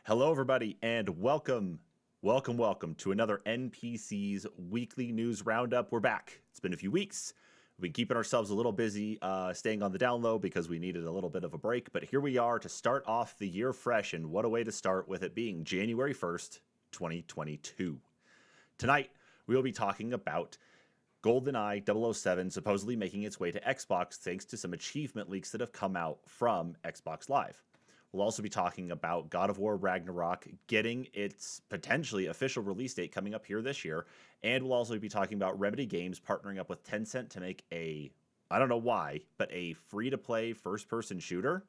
Hello, everybody, and welcome to another NPCs weekly news roundup. We're back. It's been a few weeks. We've been keeping ourselves a little busy, staying on the down low because we needed a little bit of a break. But here we are to start off the year fresh, and what a way to start with it being January 1st, 2022. Tonight, we will be talking about Goldeneye 007 supposedly making its way to Xbox thanks to some achievement leaks that have come out from Xbox Live. We'll also be talking about God of War Ragnarok getting its potentially official release date coming up here this year. And we'll also be talking about Remedy Games partnering up with Tencent to make I don't know why, but a free-to-play first-person shooter.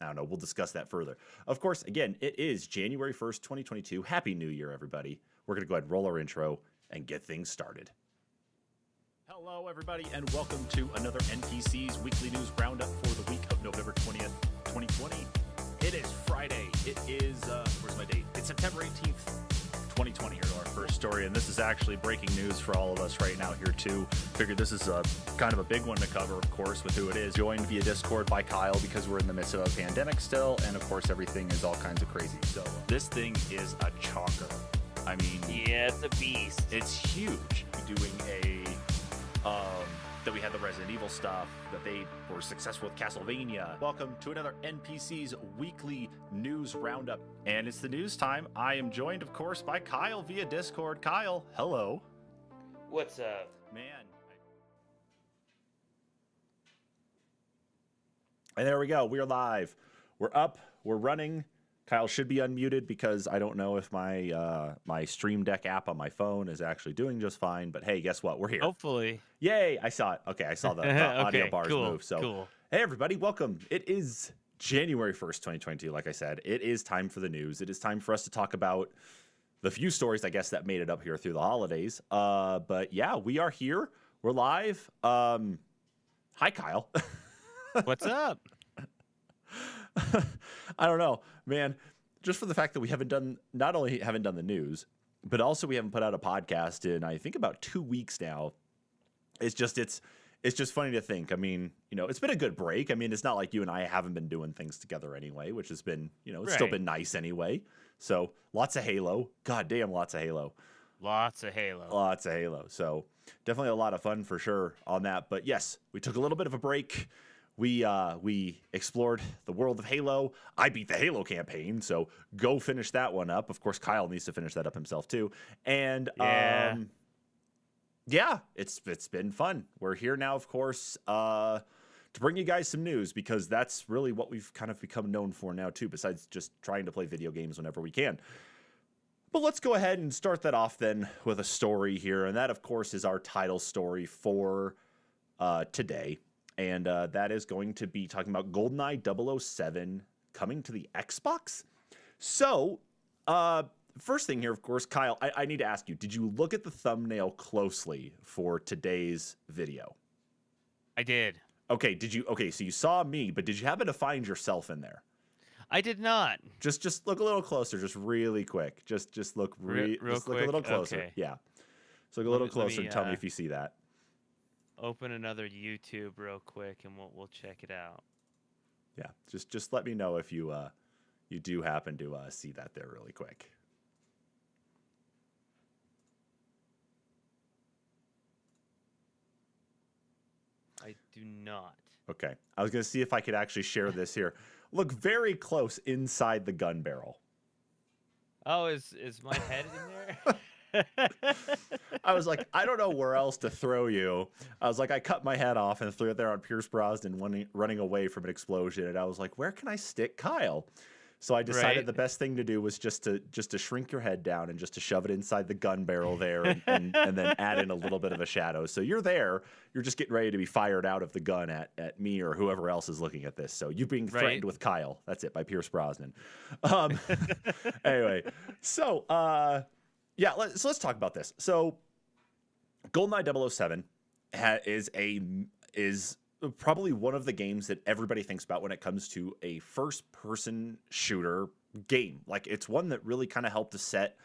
I don't know. We'll discuss that further. Of course, again, it is January 1st, 2022. Happy New Year, everybody. We're going to go ahead and roll our intro and get things started. Hello, everybody, and welcome to another NPCs Weekly News Roundup for the week of November 20th, 2020. It is Friday. It is, where's my date? It's September 18th, 2020 here to our first story. And this is actually breaking news for all of us right now here too. Figured this is a kind of a big one to cover, of course, with who it is. Joined via Discord by Kyle because we're in the midst of a pandemic still. And of course, everything is all kinds of crazy. So this thing is a chalker. I mean, yeah, it's a beast. It's huge. Doing that we had the Resident Evil stuff, that they were successful with Castlevania. Welcome to another NPC's weekly news roundup. And it's the news time. I am joined, of course, by Kyle via Discord. Kyle, hello. What's up? Man. And there we go. We're live. We're up. We're running. Kyle should be unmuted because I don't know if my my Stream Deck app on my phone is actually doing just fine. But hey, guess what? We're here. Hopefully. Yay! I saw it. Okay, I saw the audio bars move. So, cool. Hey, everybody, welcome. It is January 1st, 2022. Like I said, it is time for the news. It is time for us to talk about the few stories, I guess, that made it up here through the holidays. But yeah, we are here. We're live. Hi, Kyle. What's up? I don't know, man. Just for the fact that we not only haven't done the news, but also we haven't put out a podcast in, I think, about 2 weeks now. It's just funny to think. I mean, it's been a good break. I mean, it's not like you and I haven't been doing things together anyway, which has been, it's still been nice anyway. So lots of Halo. God damn, lots of Halo. Lots of Halo. Lots of Halo. So definitely a lot of fun for sure on that. But yes, we took a little bit of a break. We explored the world of Halo. I beat the Halo campaign, so go finish that one up. Of course, Kyle needs to finish that up himself too. And yeah, it's been fun. We're here now, of course, to bring you guys some news because that's really what we've kind of become known for now too, besides just trying to play video games whenever we can. But let's go ahead and start that off then with a story here, and that, of course, is our title story for today. And that is going to be talking about Goldeneye 007 coming to the Xbox. So, first thing here, of course, Kyle, I need to ask you, did you look at the thumbnail closely for today's video? I did. Okay, so you saw me, but did you happen to find yourself in there? I did not. Just look a little closer, just really quick. Just look real look quick? a little closer. Okay. Yeah. So look a little closer and tell me if you see that. Open another YouTube real quick and we'll check it out. Yeah, just let me know if you do happen to see that there really quick. I do not. Okay, I was gonna see if I could actually share this here. Look very close inside the gun barrel. Oh, is my head in there? I was like, I don't know where else to throw you. I was like, I cut my head off and threw it there on Pierce Brosnan running away from an explosion. And I was like, where can I stick Kyle? So I decided the best thing to do was just to shrink your head down and just to shove it inside the gun barrel there and then add in a little bit of a shadow. So you're there. You're just getting ready to be fired out of the gun at me or whoever else is looking at this. So you being threatened with Kyle. That's it, by Pierce Brosnan. Anyway, so yeah, let's talk about this. So Goldeneye 007 is probably one of the games that everybody thinks about when it comes to a first-person shooter game. Like, it's one that really kind of helped to set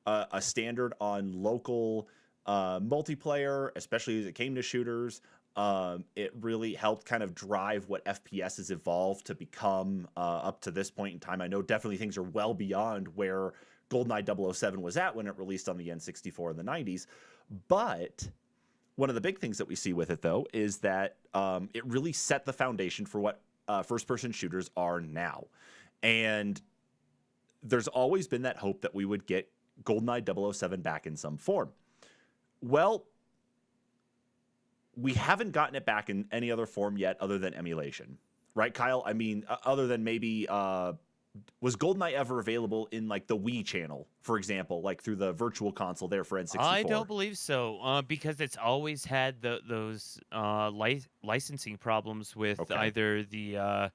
a standard on local multiplayer, especially as it came to shooters. It really helped kind of drive what FPS has evolved to become up to this point in time. I know definitely things are well beyond where GoldenEye 007 was at when it released on the N64 in the 90s. But one of the big things that we see with it, though, is that it really set the foundation for what first-person shooters are now. And there's always been that hope that we would get GoldenEye 007 back in some form. Well, we haven't gotten it back in any other form yet other than emulation. Right, Kyle? I mean, other than maybe... was GoldenEye ever available in like the Wii channel, for example, like through the virtual console there for N64? I don't believe so, because it's always had those licensing problems with either the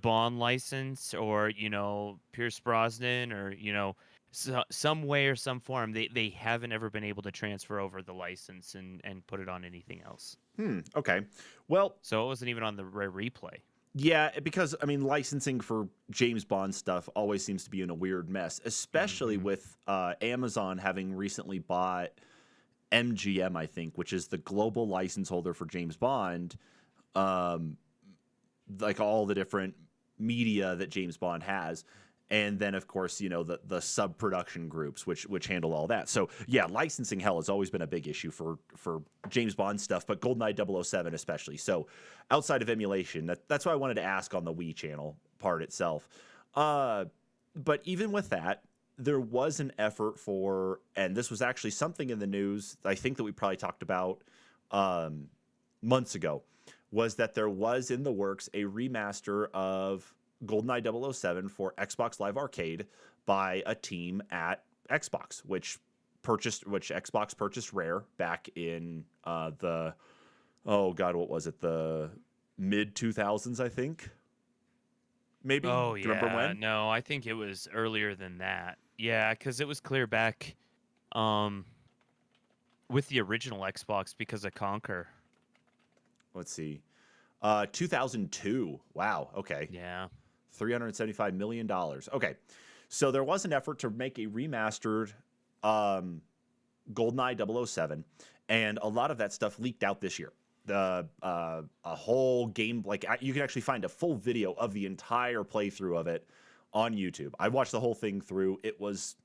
Bond license or Pierce Brosnan or some way or some form. They haven't ever been able to transfer over the license and put it on anything else. Okay. Well, so it wasn't even on the replay. Yeah, because, I mean, licensing for James Bond stuff always seems to be in a weird mess, especially with Amazon having recently bought MGM, I think, which is the global license holder for James Bond, like all the different media that James Bond has. And then, of course, the sub-production groups, which handle all that. So, yeah, licensing hell has always been a big issue for James Bond stuff, but GoldenEye 007 especially. So, outside of emulation, that's why I wanted to ask on the Wii channel part itself. But even with that, there was an effort for, and this was actually something in the news, I think that we probably talked about months ago, was that there was in the works a remaster of GoldenEye 007 for Xbox Live Arcade by a team at Xbox, which Xbox purchased Rare back in the mid 2000s, I think. Maybe. Oh, do you remember when? No, I think it was earlier than that. Yeah, because it was clear back with the original Xbox because of Conquer. Let's see. 2002. Wow. Okay. Yeah. $375 million. Okay. So there was an effort to make a remastered GoldenEye 007, and a lot of that stuff leaked out this year. A whole game, like you can actually find a full video of the entire playthrough of it on YouTube. I watched the whole thing through. It was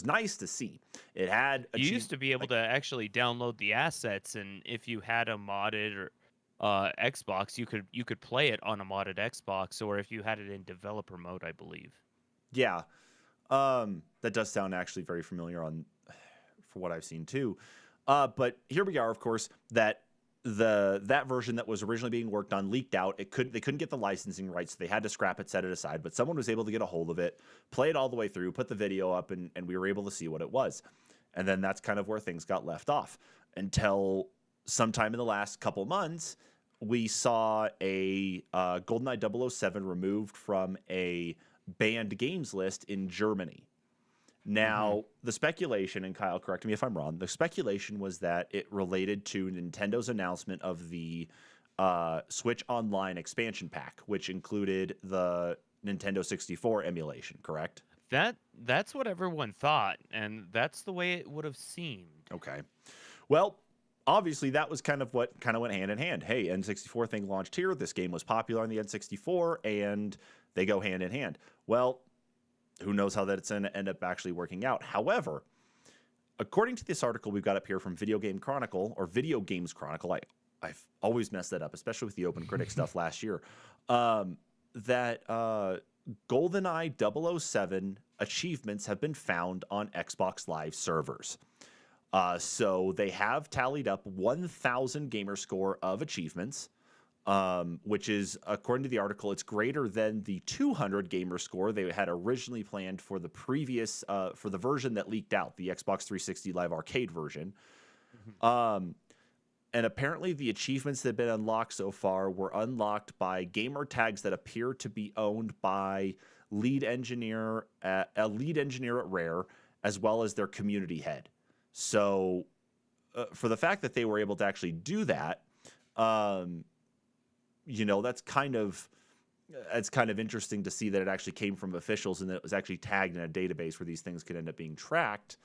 nice to see. It had you used to be able to actually download the assets, and if you had a modded or Xbox, you could play it on a modded Xbox, or if you had it in developer mode, I believe. Yeah, that does sound actually very familiar for what I've seen too. But here we are, of course, that version that was originally being worked on leaked out. They couldn't get the licensing rights, so they had to scrap it, set it aside. But someone was able to get a hold of it, play it all the way through, put the video up, and we were able to see what it was. And then that's kind of where things got left off until sometime in the last couple months, we saw a GoldenEye 007 removed from a banned games list in Germany. Now, the speculation, and Kyle, correct me if I'm wrong, the speculation was that it related to Nintendo's announcement of the Switch Online expansion pack, which included the Nintendo 64 emulation, correct? That's what everyone thought, and that's the way it would have seemed. Okay. Well, obviously, that was kind of what went hand in hand. Hey, N64 thing launched here. This game was popular on the N64, and they go hand in hand. Well, who knows how that's going to end up actually working out. However, according to this article we've got up here from Video Games Chronicle, I've always messed that up, especially with the Open Critic stuff last year, that GoldenEye 007 achievements have been found on Xbox Live servers. So they have tallied up 1,000 gamer score of achievements, which is, according to the article, it's greater than the 200 gamer score they had originally planned for the previous, for the version that leaked out, the Xbox 360 Live Arcade version. And apparently the achievements that have been unlocked so far were unlocked by gamer tags that appear to be owned by a lead engineer at Rare, as well as their community head. So for the fact that they were able to actually do that, that's kind of interesting to see that it actually came from officials and that it was actually tagged in a database where these things could end up being tracked.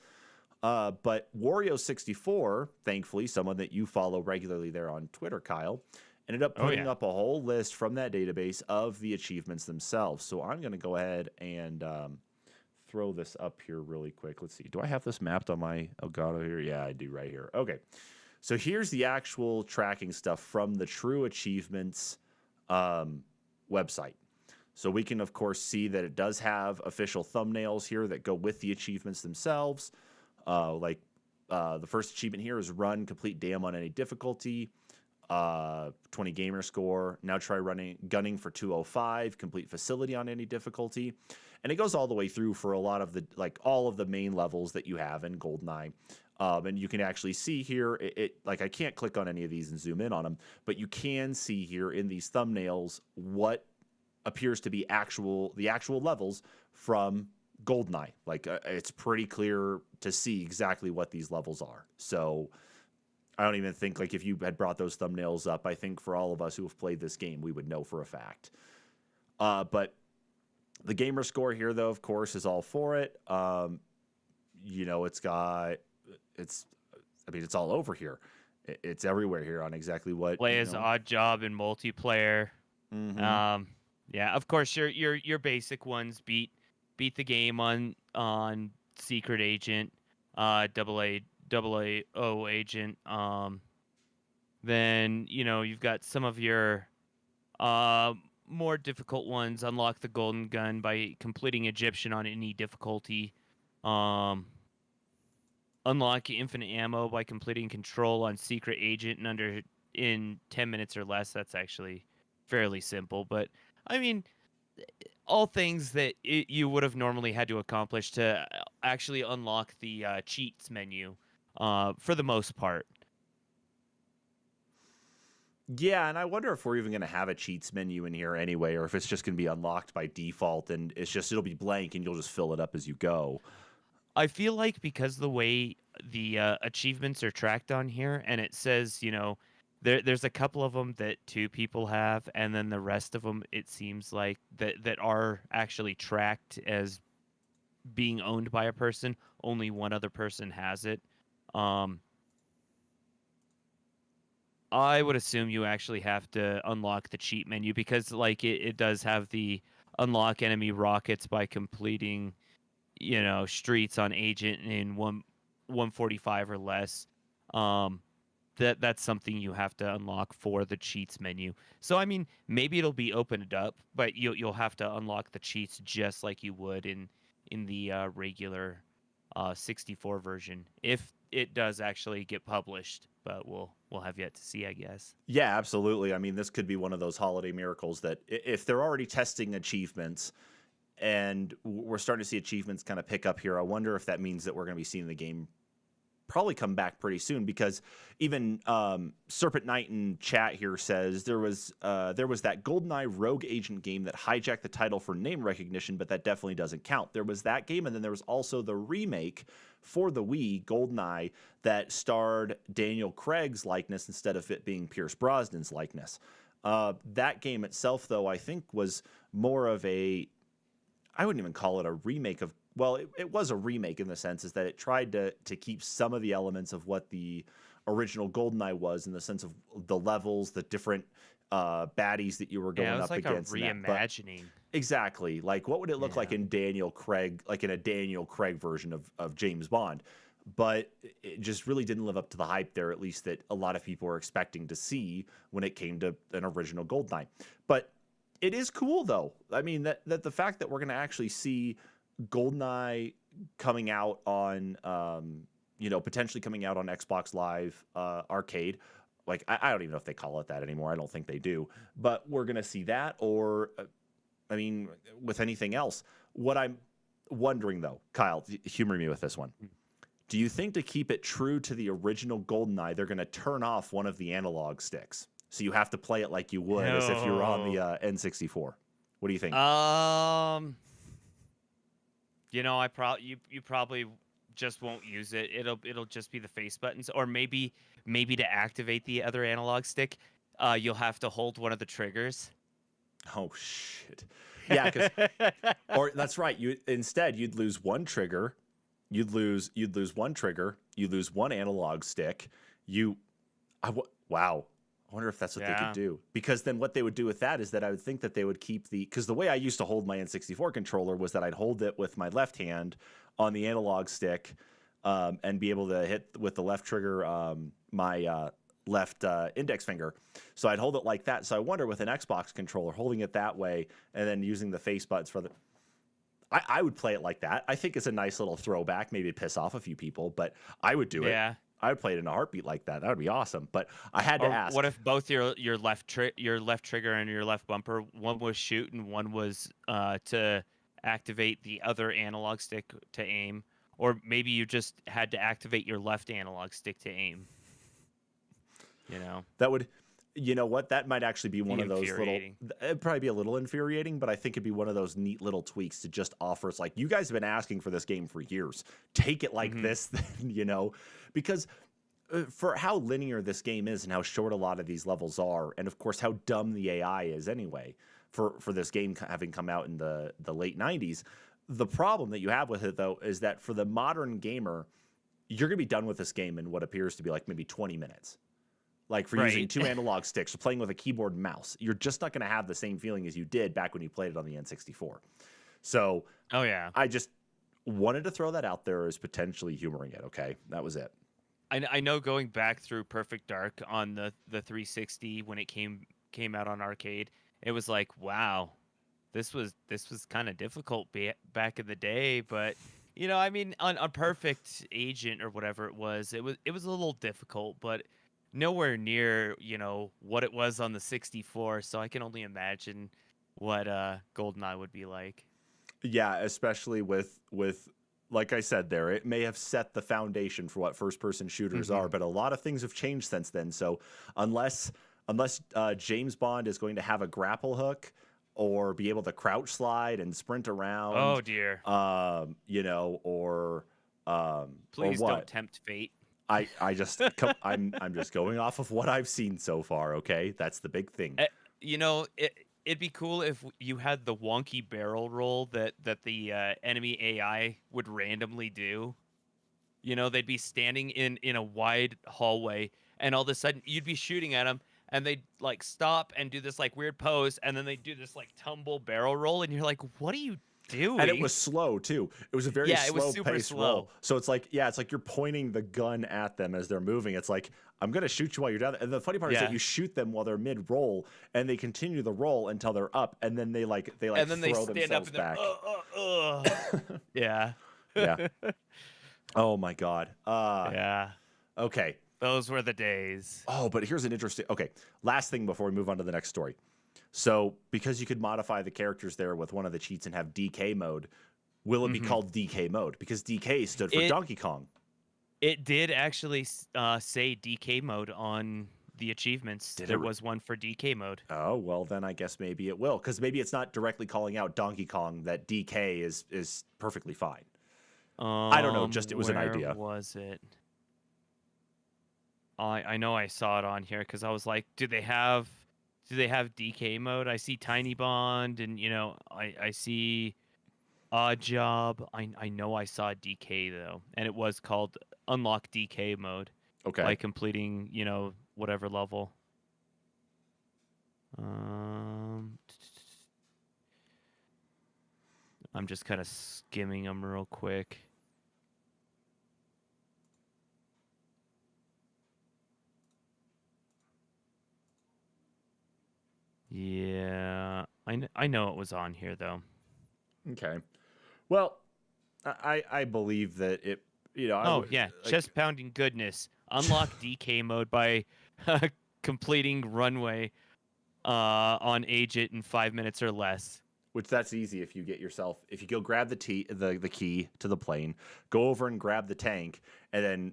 But Wario64, thankfully, someone that you follow regularly there on Twitter, Kyle, ended up putting up a whole list from that database of the achievements themselves. So I'm going to go ahead and throw this up here really quick. Let's see. Do I have this mapped on my Elgato here? Yeah, I do right here. Okay. So here's the actual tracking stuff from the True Achievements website. So we can, of course, see that it does have official thumbnails here that go with the achievements themselves. The first achievement here is run complete dam on any difficulty. 20 gamer score. Now try gunning for 205. Complete facility on any difficulty. And it goes all the way through for a lot of all of the main levels that you have in Goldeneye. And you can actually see here, I can't click on any of these and zoom in on them, but you can see here in these thumbnails what appears to be the actual levels from Goldeneye. It's pretty clear to see exactly what these levels are. So I don't even think, if you had brought those thumbnails up, I think for all of us who have played this game, we would know for a fact. But the gamer score here, though, of course, is all for it. It's all over here. It's everywhere here on exactly what. Play as Odd Job in multiplayer. Mm-hmm. Yeah, of course, your basic ones beat the game on Secret Agent, double O Agent. Then you've got some of your more difficult ones. Unlock the Golden Gun by completing Egyptian on any difficulty. Unlock infinite ammo by completing Control on Secret Agent in 10 minutes or less. That's actually fairly simple, but I mean, all things that you would have normally had to accomplish to actually unlock the cheats menu for the most part. Yeah, and I wonder if we're even going to have a cheats menu in here anyway, or if it's just going to be unlocked by default and it'll be blank and you'll just fill it up as you go. I feel like because the way the achievements are tracked on here, and it says, there's a couple of them that 2 people have, and then the rest of them, it seems like that are actually tracked as being owned by a person. Only one other person has it. I would assume you actually have to unlock the cheat menu because, it does have the unlock enemy rockets by completing streets on Agent in 145 or less. That's something you have to unlock for the cheats menu. So I mean, maybe it'll be opened up, but you'll have to unlock the cheats just like you would in the regular 64 version if it does actually get published. But we'll have yet to see, I guess. Yeah, absolutely. I mean, this could be one of those holiday miracles that if they're already testing achievements and we're starting to see achievements kind of pick up here, I wonder if that means that we're going to be seeing the game probably come back pretty soon, because even Serpent Knight in chat here says there was that Goldeneye Rogue Agent game that hijacked the title for name recognition, but that definitely doesn't count. There was that game, and then there was also the remake for the Wii, Goldeneye, that starred Daniel Craig's likeness instead of it being Pierce Brosnan's likeness. That game itself, though, I think was more of I wouldn't even call it a remake of. Well, it was a remake in the sense is that it tried to keep some of the elements of what the original Goldeneye was, in the sense of the levels, the different baddies that you were going up against. A reimagining. Exactly. Like, what would it look like in Daniel Craig, like in a Daniel Craig version of James Bond? But it just really didn't live up to the hype there, at least that a lot of people were expecting to see when it came to an original Goldeneye. But it is cool, though. I mean, that the fact that we're going to actually see Goldeneye coming out on, potentially coming out on Xbox Live Arcade. Like, I don't even know if they call it that anymore. I don't think they do. But we're going to see that, or, with anything else. What I'm wondering, though, Kyle, humor me with this one. Do you think to keep it true to the original Goldeneye, they're going to turn off one of the analog sticks? So you have to play it like you would as if you were on the N64. What do you think? You probably just won't use it. It'll just be the face buttons, or maybe to activate the other analog stick, you'll have to hold one of the triggers. Oh shit! Yeah, or that's right. You'd lose one trigger, you'd lose one trigger, you lose one analog stick. Wow. I wonder if that's what they could do. Because then what they would do with that is that I would think that they would keep because the way I used to hold my N64 controller was that I'd hold it with my left hand on the analog stick, and be able to hit with the left trigger my left index finger. So I'd hold it like that. So I wonder with an Xbox controller, holding it that way and then using the face buttons for the... I would play it like that. I think it's a nice little throwback. Maybe it'd piss off a few people, but I would do it. I would play it in a heartbeat like that. That would be awesome. But I had to ask. What if both your left trigger and your left bumper, one was shoot and one was to activate the other analog stick to aim, or maybe you just had to activate your left analog stick to aim. That would, you know what? That might actually be one of those little. It'd probably be a little infuriating, but I think it'd be one of those neat little tweaks to just offer. It's like, you guys have been asking for this game for years. Take it like this, then, because for how linear this game is and how short a lot of these levels are, and of course how dumb the AI is anyway, for this game having come out in the late 90s, the problem that you have with it, though, is that for the modern gamer, you're going to be done with this game in what appears to be like maybe 20 minutes. Like for using 2 analog sticks or playing with a keyboard and mouse, you're just not going to have the same feeling as you did back when you played it on the N64. So I just wanted to throw that out there as potentially humoring it. Okay, that was it. I know going back through Perfect Dark on the 360 when it came out on arcade, it was like, wow, this was kind of difficult back in the day, but I mean, on Perfect Agent or whatever it was a little difficult, but nowhere near what it was on the 64. So I can only imagine what Goldeneye would be like. Yeah, especially with like I said there, it may have set the foundation for what first-person shooters are, but a lot of things have changed since then. So unless James Bond is going to have a grapple hook or be able to crouch slide and sprint around, oh dear, or please or what? Don't tempt fate. I just I'm just going off of what I've seen so far. Okay, that's the big thing. It'd be cool if you had the wonky barrel roll that the enemy AI would randomly do. They'd be standing in a wide hallway, and all of a sudden you'd be shooting at them, and they'd like stop and do this like weird pose, and then they'd do this like tumble barrel roll, and you're like, what are you doing? And it was slow too. It was a very slow paced roll. So it's like you're pointing the gun at them as they're moving. It's like, I'm gonna shoot you while you're down there. And the funny part is that you shoot them while they're mid roll, and they continue the roll until they're up, and then they throw themselves back. Yeah. Yeah. Oh my God. Yeah. Okay. Those were the days. Oh, but here's an interesting. Okay, last thing before we move on to the next story. So, because you could modify the characters there with one of the cheats and have DK mode, will it be called DK mode? Because DK stood for Donkey Kong. It did actually say DK mode on the achievements. There was one for DK mode. Oh, well, then I guess maybe it will. Because maybe it's not directly calling out Donkey Kong, that DK is perfectly fine. I don't know, just it was an idea. Where was it? I know I saw it on here because I was like, do they have DK mode? I see Tiny Bond, and I see Odd Job. I know I saw DK though, and it was called Unlock DK mode. Okay. By completing whatever level. I'm just kind of skimming them real quick. Yeah, I know it was on here though. Okay, well, I believe that it. Chest pounding goodness. Unlock DK mode by completing runway on Agent in 5 minutes or less. Which that's easy if you go grab the key to the plane, go over and grab the tank, and then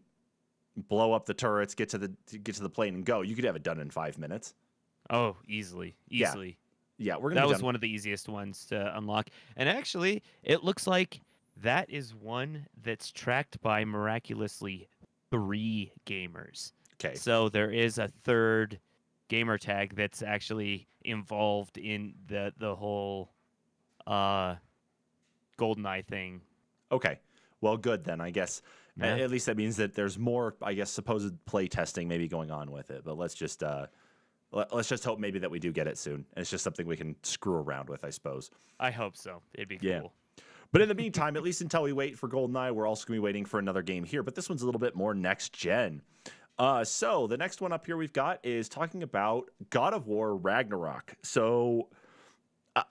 blow up the turrets, get to the plane and go. You could have it done in 5 minutes. Oh, easily. Yeah, that was one of the easiest ones to unlock. And actually, it looks like that is one that's tracked by miraculously 3 gamers. Okay. So there is a third gamer tag that's actually involved in the whole GoldenEye thing. Okay. Well, good then, I guess. Yeah. At least that means that there's more, I guess, supposed play testing maybe going on with it. But let's just hope maybe that we do get it soon. And it's just something we can screw around with, I suppose. I hope so. It'd be Yeah. cool. But in the meantime, at least until we wait for Goldeneye, we're also going to be waiting for another game here. But this one's a little bit more next gen. So the next one up here we've got is talking about God of War Ragnarok. So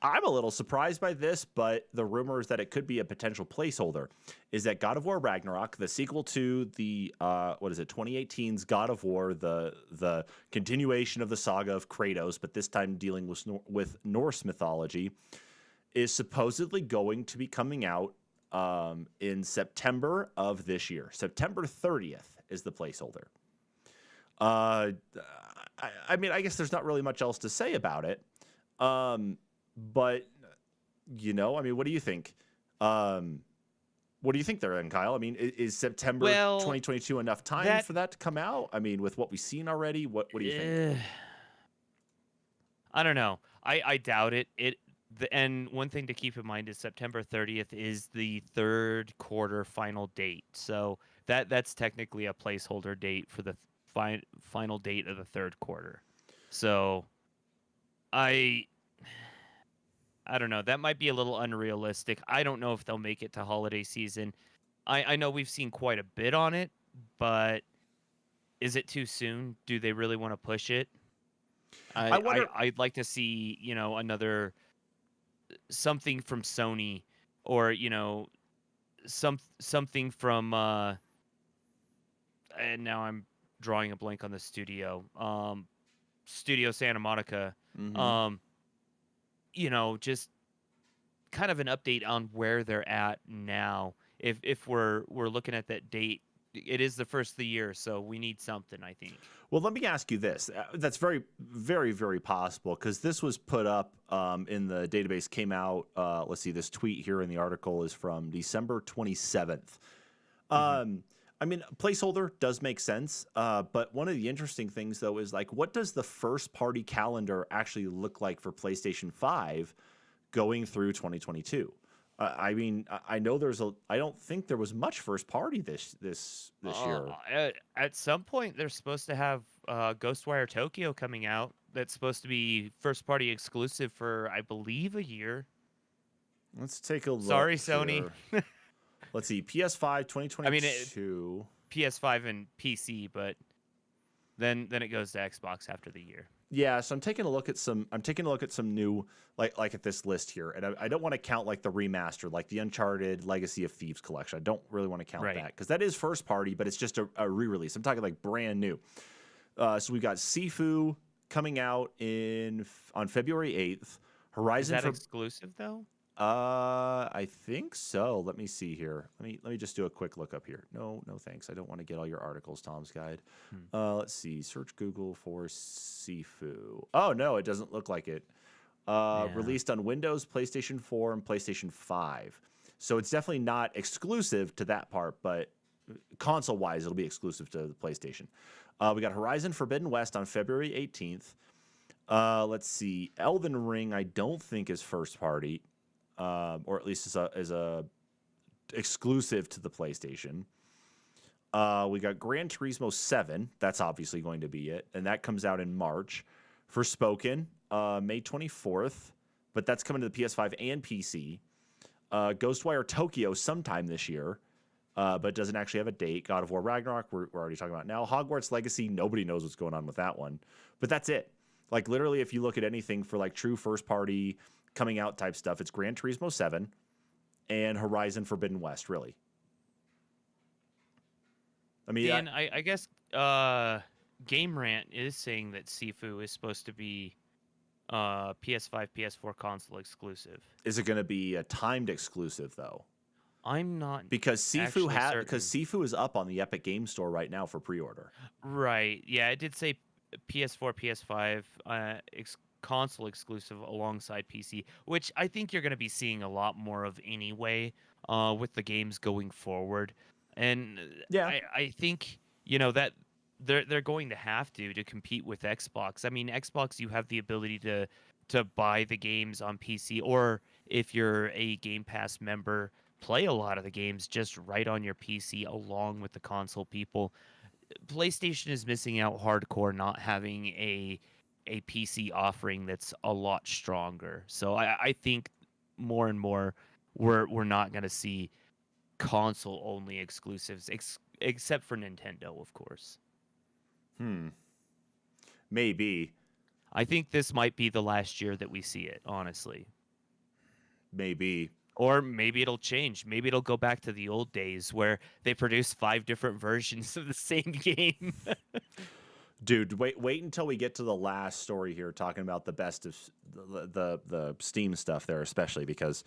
I'm a little surprised by this, but the rumors that it could be a potential placeholder is that God of War Ragnarok, the sequel to the 2018's God of War, the continuation of the saga of Kratos, but this time dealing with Norse mythology, is supposedly going to be coming out in September of this year. September 30th is the placeholder. I mean, I guess there's not really much else to say about it. But, I mean, what do you think? What do you think there, then, Kyle? I mean, is September 2022 enough time for that to come out? I mean, with what we've seen already, what do you think? I don't know. I doubt it. And one thing to keep in mind is September 30th is the third quarter final date. So that's technically a placeholder date for the final date of the third quarter. So I don't know. That might be a little unrealistic. I don't know if they'll make it to holiday season. I know we've seen quite a bit on it, but is it too soon? Do they really want to push it? I'd like to see, another something from Sony, or something from and now I'm drawing a blank on the studio Studio Santa Monica. Mm-hmm. Just kind of an update on where they're at now. If we're looking at that date, it is the first of the year, so we need something, I think. Well, let me ask you this. That's very, very, very possible, because this was put up in the database, came out. Let's see, this tweet here in the article is from December 27th. I mean, placeholder does make sense, but one of the interesting things, though, is like, what does the first-party calendar actually look like for PlayStation 5 going through 2022? I mean, I know I don't think there was much first party this year. At some point, they're supposed to have Ghostwire Tokyo coming out. That's supposed to be first party exclusive for, I believe, a year. Let's take a look. Sorry, Sony. Let's see, PS5 2022. I mean, PS5 and PC, but then it goes to Xbox after the year. Yeah, so I'm taking a look at some new, like at this list here, and I don't want to count like the remaster, like the Uncharted Legacy of Thieves collection. I don't really want to count that, because that is first party, but it's just a re-release. I'm talking like brand new. So we've got Sifu coming out on February 8th. Horizon. Is that exclusive though? I think so. Let me see here. Let me just do a quick look up here. No, thanks. I don't want to get all your articles, Tom's Guide. Let's see. Search Google for Sifu. Oh no, it doesn't look like it. Released on Windows, PlayStation 4, and PlayStation 5. So it's definitely not exclusive to that part, but console-wise, it'll be exclusive to the PlayStation. We got Horizon Forbidden West on February 18th. Let's see. Elden Ring, I don't think is first party. Or at least as a exclusive to the PlayStation. We got Gran Turismo 7. That's obviously going to be it. And that comes out in March. Forspoken, May 24th. But that's coming to the PS5 and PC. Ghostwire Tokyo sometime this year. But doesn't actually have a date. God of War Ragnarok, we're already talking about now. Hogwarts Legacy, nobody knows what's going on with that one. But that's it. Like, literally, if you look at anything for, like, true first-party coming out type stuff, it's Gran Turismo 7 and Horizon Forbidden West, really. I mean, Dan, I guess Game Rant is saying that Sifu is supposed to be PS5, PS4 console exclusive. Is it going to be a timed exclusive, though? I'm not, because Sifu is up on the Epic Game Store right now for pre-order. Right. Yeah, it did say PS4, PS5 console exclusive alongside PC, which I think you're going to be seeing a lot more of anyway with the games going forward. And yeah, I think that they're going to have to compete with Xbox. I mean, Xbox, you have the ability to buy the games on PC, or if you're a Game Pass member, play a lot of the games just right on your PC along with the console people. PlayStation is missing out hardcore not having a PC offering that's a lot stronger. So I think more and more we're not going to see console only exclusives except for Nintendo, of course. Maybe. I think this might be the last year that we see it, honestly. Maybe. Or maybe it'll change. Maybe it'll go back to the old days where they produce 5 different versions of the same game. Dude, wait until we get to the last story here, talking about the best of the Steam stuff there, especially because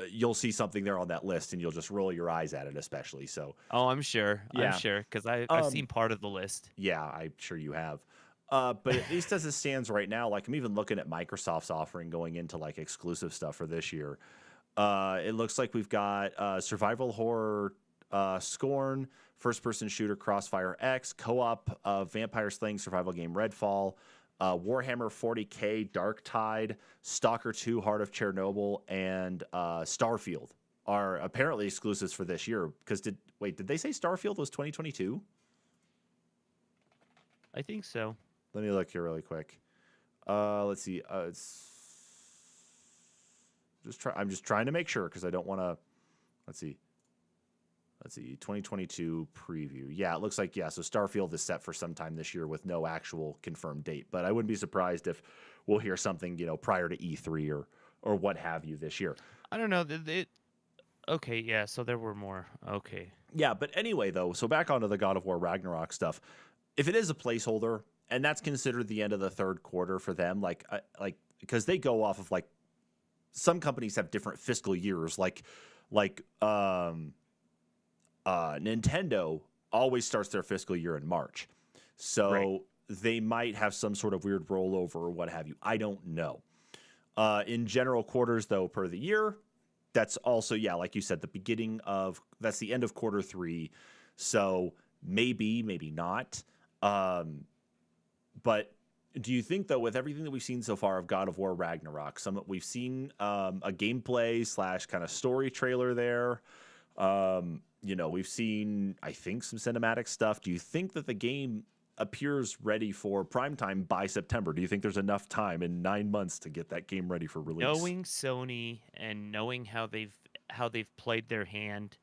you'll see something there on that list and you'll just roll your eyes at it, especially. So, Oh, I'm sure. Yeah. I'm sure because I've seen part of the list. yeah, I'm sure you have. But at least as it stands right now, like I'm even looking at Microsoft's offering going into like exclusive stuff for this year. It looks like we've got survival horror Scorn, first-person shooter Crossfire X, co-op vampire slaying survival game Redfall, Warhammer 40K Darktide, Stalker 2 Heart of Chernobyl, and Starfield are apparently exclusives for this year. Because did they say Starfield was 2022? I think so. Let me look here really quick. Let's see. It's I'm just trying to make sure because I don't want to. Let's see. 2022 preview. Yeah, it looks like, so Starfield is set for sometime this year with no actual confirmed date. But I wouldn't be surprised if we'll hear something, prior to E3 or what have you this year. I don't know. Okay, yeah, so there were more. Okay. Yeah, but anyway, though, so back onto the God of War Ragnarok stuff. If it is a placeholder, and that's considered the end of the third quarter for them, like because they go off of like some companies have different fiscal years, like Nintendo always starts their fiscal year in March. So Right. They might have some sort of weird rollover or what have you. I don't know. In general quarters, though, per the year, that's also, like you said, that's the end of quarter 3. So maybe not. But do you think, though, with everything that we've seen so far of God of War Ragnarok, we've seen a gameplay / kind of story trailer there. We've seen, I think, some cinematic stuff. Do you think that the game appears ready for primetime by September? Do you think there's enough time in 9 months to get that game ready for release? Knowing Sony and knowing how they've played their hand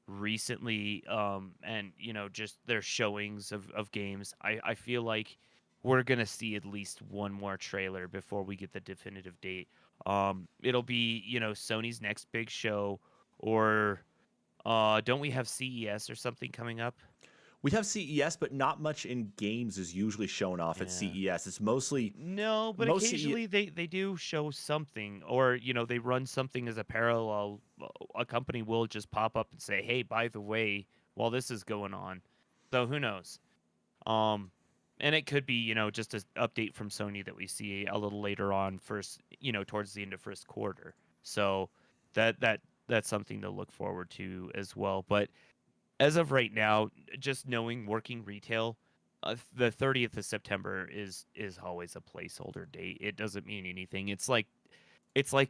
recently, and just their showings of games, I feel like we're gonna see at least one more trailer before we get the definitive date. It'll be Sony's next big show, or don't we have CES or something coming up? We have CES, but not much in games is usually shown off at CES. It's mostly No, but occasionally they do show something, or they run something as a parallel. A company will just pop up and say, "Hey, by the way, while this is going on," so who knows? And it could be just an update from Sony that we see a little later on, towards the end of first quarter. So that's something to look forward to as well. But as of right now, just knowing working retail, the 30th of September is always a placeholder date. It doesn't mean anything. It's like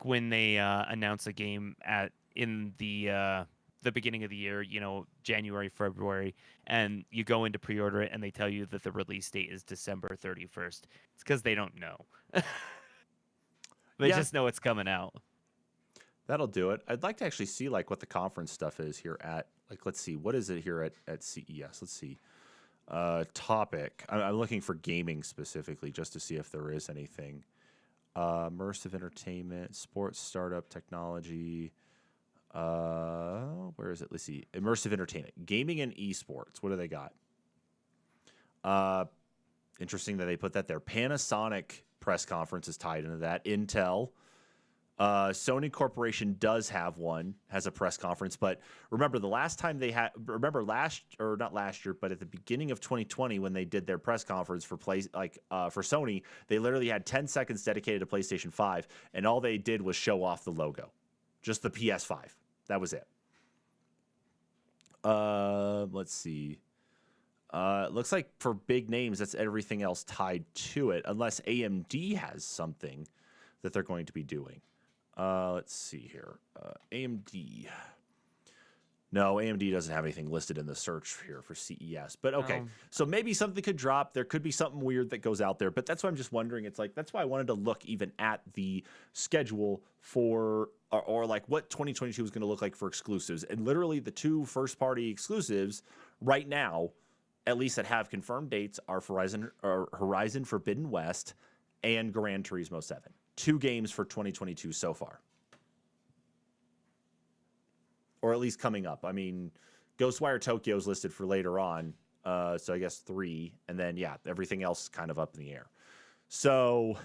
when they announce a game in the beginning of the year, January, February, and you go in to pre-order it, and they tell you that the release date is December 31st. It's because they don't know. They just know it's coming out. That'll do it. I'd like to actually see what the conference stuff is here at, let's see, what is it here at CES? Let's see. Topic. I'm looking for gaming specifically just to see if there is anything. Immersive entertainment, sports, startup, technology. Where is it? Let's see. Immersive entertainment, gaming and esports. What do they got? Interesting that they put that there. Panasonic press conference is tied into that. Intel. Sony Corporation has a press conference, but remember the last time they had, not last year, but at the beginning of 2020 when they did their press conference for for Sony, they literally had 10 seconds dedicated to PlayStation 5, and all they did was show off the logo, just the PS5. That was it. Let's see. It looks like for big names, that's everything else tied to it, unless AMD has something that they're going to be doing. Let's see here. AMD. No, AMD doesn't have anything listed in the search here for CES. But okay, Um, so maybe something could drop. There could be something weird that goes out there. But that's why I'm just wondering. It's like that's why I wanted to look even at the schedule for or like what 2022 is going to look like for exclusives. And literally the two first party exclusives right now, at least that have confirmed dates, are Horizon Forbidden West and Gran Turismo 7. Two games for 2022 so far. Or at least coming up. I mean, Ghostwire Tokyo is listed for later on, so I guess 3, and then yeah, everything else is kind of up in the air. So,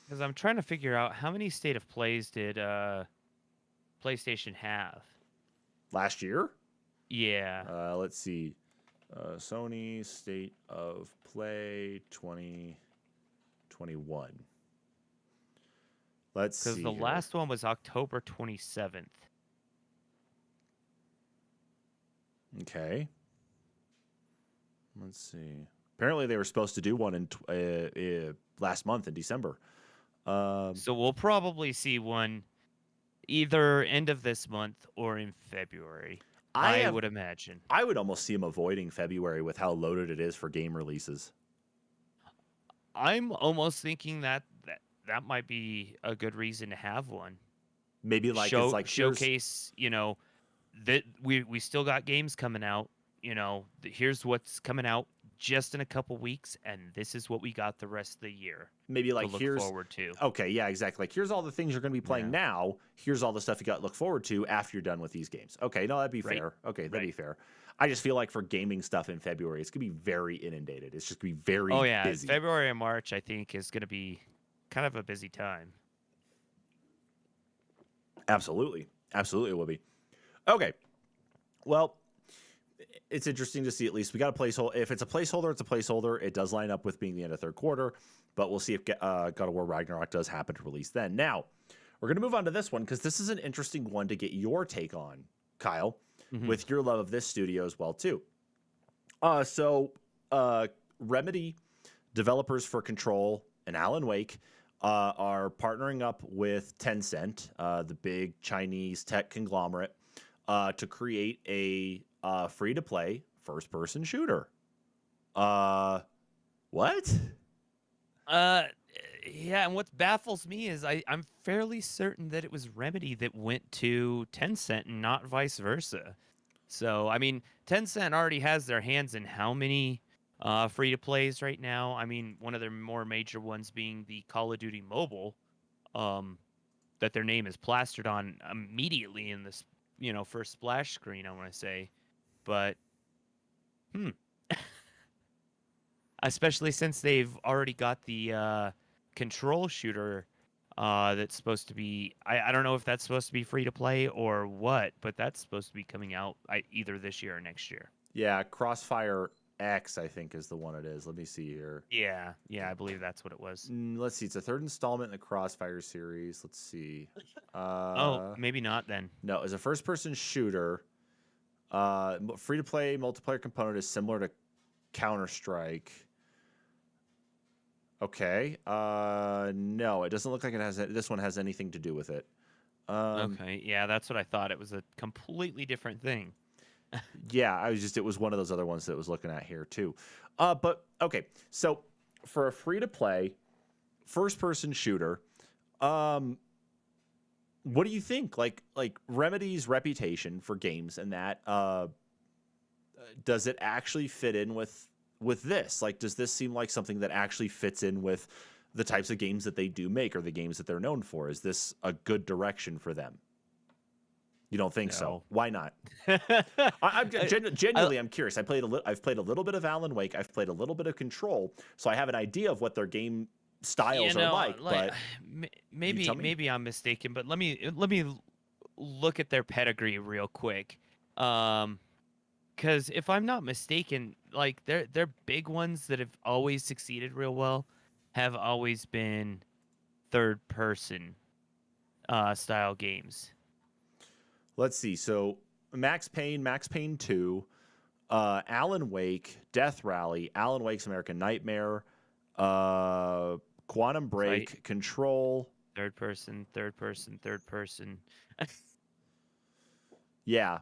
because I'm trying to figure out how many state of plays did PlayStation have last year? Yeah. Let's see. Sony State of Play 2021. Let's see. Because the last one was October 27th. Okay. Let's see. Apparently, they were supposed to do one in last month in December. So we'll probably see one either end of this month or in February. I would imagine. I would almost see them avoiding February with how loaded it is for game releases. I'm almost thinking that might be a good reason to have one. Maybe like it's like showcase, that we still got games coming out. Here's what's coming out just in a couple weeks, and this is what we got the rest of the year. Maybe like to look forward to. Okay, yeah, exactly. Like here's all the things you're going to be playing now. Here's all the stuff you got to look forward to after you're done with these games. Okay, no, that'd be fair. Okay, that'd be fair. I just feel like for gaming stuff in February, it's going to be very inundated. It's just going to be very busy. February and March, I think, is going to be kind of a busy time. Absolutely. Absolutely it will be. Okay. Well, it's interesting to see at least. We got a placeholder. If it's a placeholder, it's a placeholder. It does line up with being the end of third quarter, but we'll see if God of War Ragnarok does happen to release then. Now, we're going to move on to this one because this is an interesting one to get your take on, Kyle, with your love of this studio as well, too. Remedy, developers for Control and Alan Wake, are partnering up with Tencent, the big Chinese tech conglomerate, to create a free-to-play first-person shooter. What? Yeah, and what baffles me is I'm fairly certain that it was Remedy that went to Tencent and not vice versa. So, I mean, Tencent already has their hands in how many free-to-plays right now? I mean, one of their more major ones being the Call of Duty Mobile, that their name is plastered on immediately in this, first splash screen, I want to say. But, especially since they've already got the Control shooter that's supposed to be... I don't know if that's supposed to be free-to-play or what, but that's supposed to be coming out either this year or next year. Yeah, Crossfire X, I think, is the one it is. Let me see here. Yeah, I believe that's what it was. Let's see. It's a third installment in the Crossfire series. Let's see. Maybe not then. No, it's a first-person shooter. Free-to-play multiplayer component is similar to Counter-Strike. Okay. No, it doesn't look like it has. This one has anything to do with it. Okay. Yeah, that's what I thought. It was a completely different thing. Yeah, it was one of those other ones that I was looking at here too. But okay, so for a free-to-play first-person shooter, what do you think? Like Remedy's reputation for games and that, does it actually fit in with this? Like, does this seem like something that actually fits in with the types of games that they do make or the games that they're known for? Is this a good direction for them? You don't think so? Why not? I'm genuinely, I'm curious. I've played a little bit of Alan Wake. I've played a little bit of Control, so I have an idea of what their game styles are like. But maybe I'm mistaken. But let me look at their pedigree real quick. Because if I'm not mistaken, like their big ones that have always succeeded real well have always been third person style games. Let's see. So Max Payne 2, Alan Wake, Death Rally, Alan Wake's American Nightmare, Quantum Break, Control. Third person. Yeah.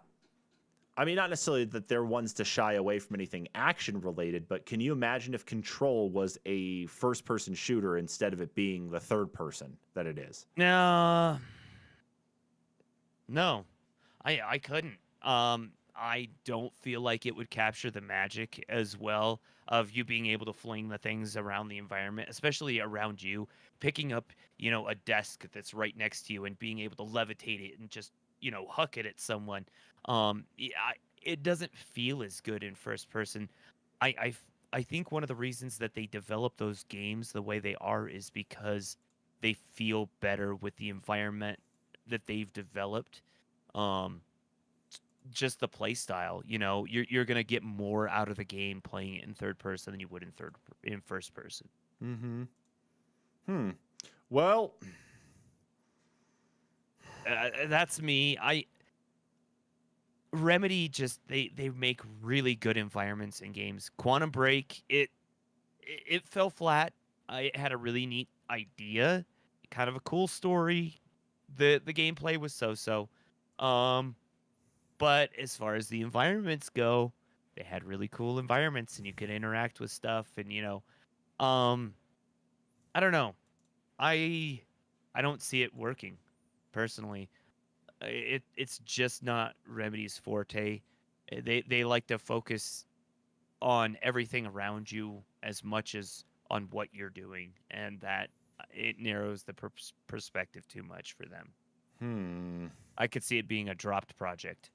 I mean, not necessarily that they're ones to shy away from anything action related, but can you imagine if Control was a first person shooter instead of it being the third person that it is? No, no, I couldn't. I don't feel like it would capture the magic as well of you being able to fling the things around the environment, especially around you, picking up, a desk that's right next to you and being able to levitate it and just, huck it at someone. It doesn't feel as good in first person. I think one of the reasons that they develop those games the way they are is because they feel better with the environment that they've developed. Um, just the play style. You're gonna get more out of the game playing it in third person than you would in first person. Mm-hmm. Well, That's me. I Remedy just they make really good environments in games. Quantum Break, it fell flat. It had a really neat idea, kind of a cool story. The gameplay was so. Um, But as far as the environments go, they had really cool environments and you could interact with stuff and um I don't know. I I don't see it working personally. It's just not Remedy's forte. They like to focus on everything around you as much as on what you're doing, and that it narrows the perspective too much for them. hmm. I could see it being a dropped project.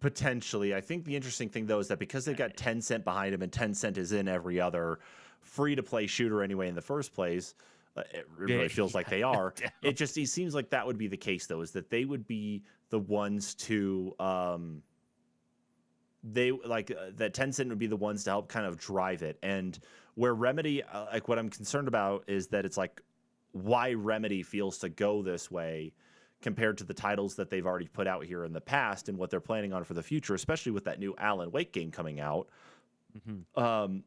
Potentially. I think the interesting thing, though, is that because they've got Tencent behind them and Tencent is in every other free to play shooter anyway in the first place, it really feels like they are. It seems like that would be the case, though, is that they would be the ones to, that Tencent would be the ones to help kind of drive it. And where Remedy, like what I'm concerned about is that it's like why Remedy feels to go this way compared to the titles that they've already put out here in the past and what they're planning on for the future, especially with that new Alan Wake game coming out. Mm-hmm.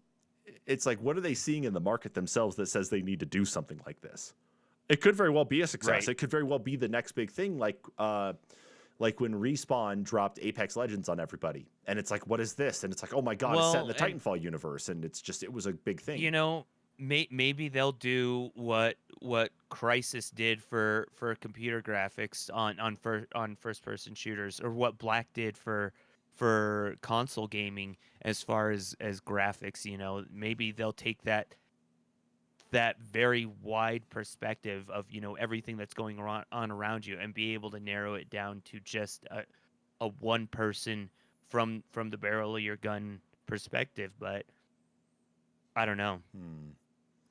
It's like, what are they seeing in the market themselves that says they need to do something like this? It could very well be a success. Right. It could very well be the next big thing, like when Respawn dropped Apex Legends on everybody, and it's like, what is this? And it's like, oh my god, it's set in the Titanfall universe, and it was a big thing. Maybe they'll do what Crysis did for computer graphics on first person shooters, or what Black did for console gaming as far as graphics. Maybe they'll take that very wide perspective of everything that's going on around you and be able to narrow it down to just a one person from the barrel of your gun perspective. But I don't know.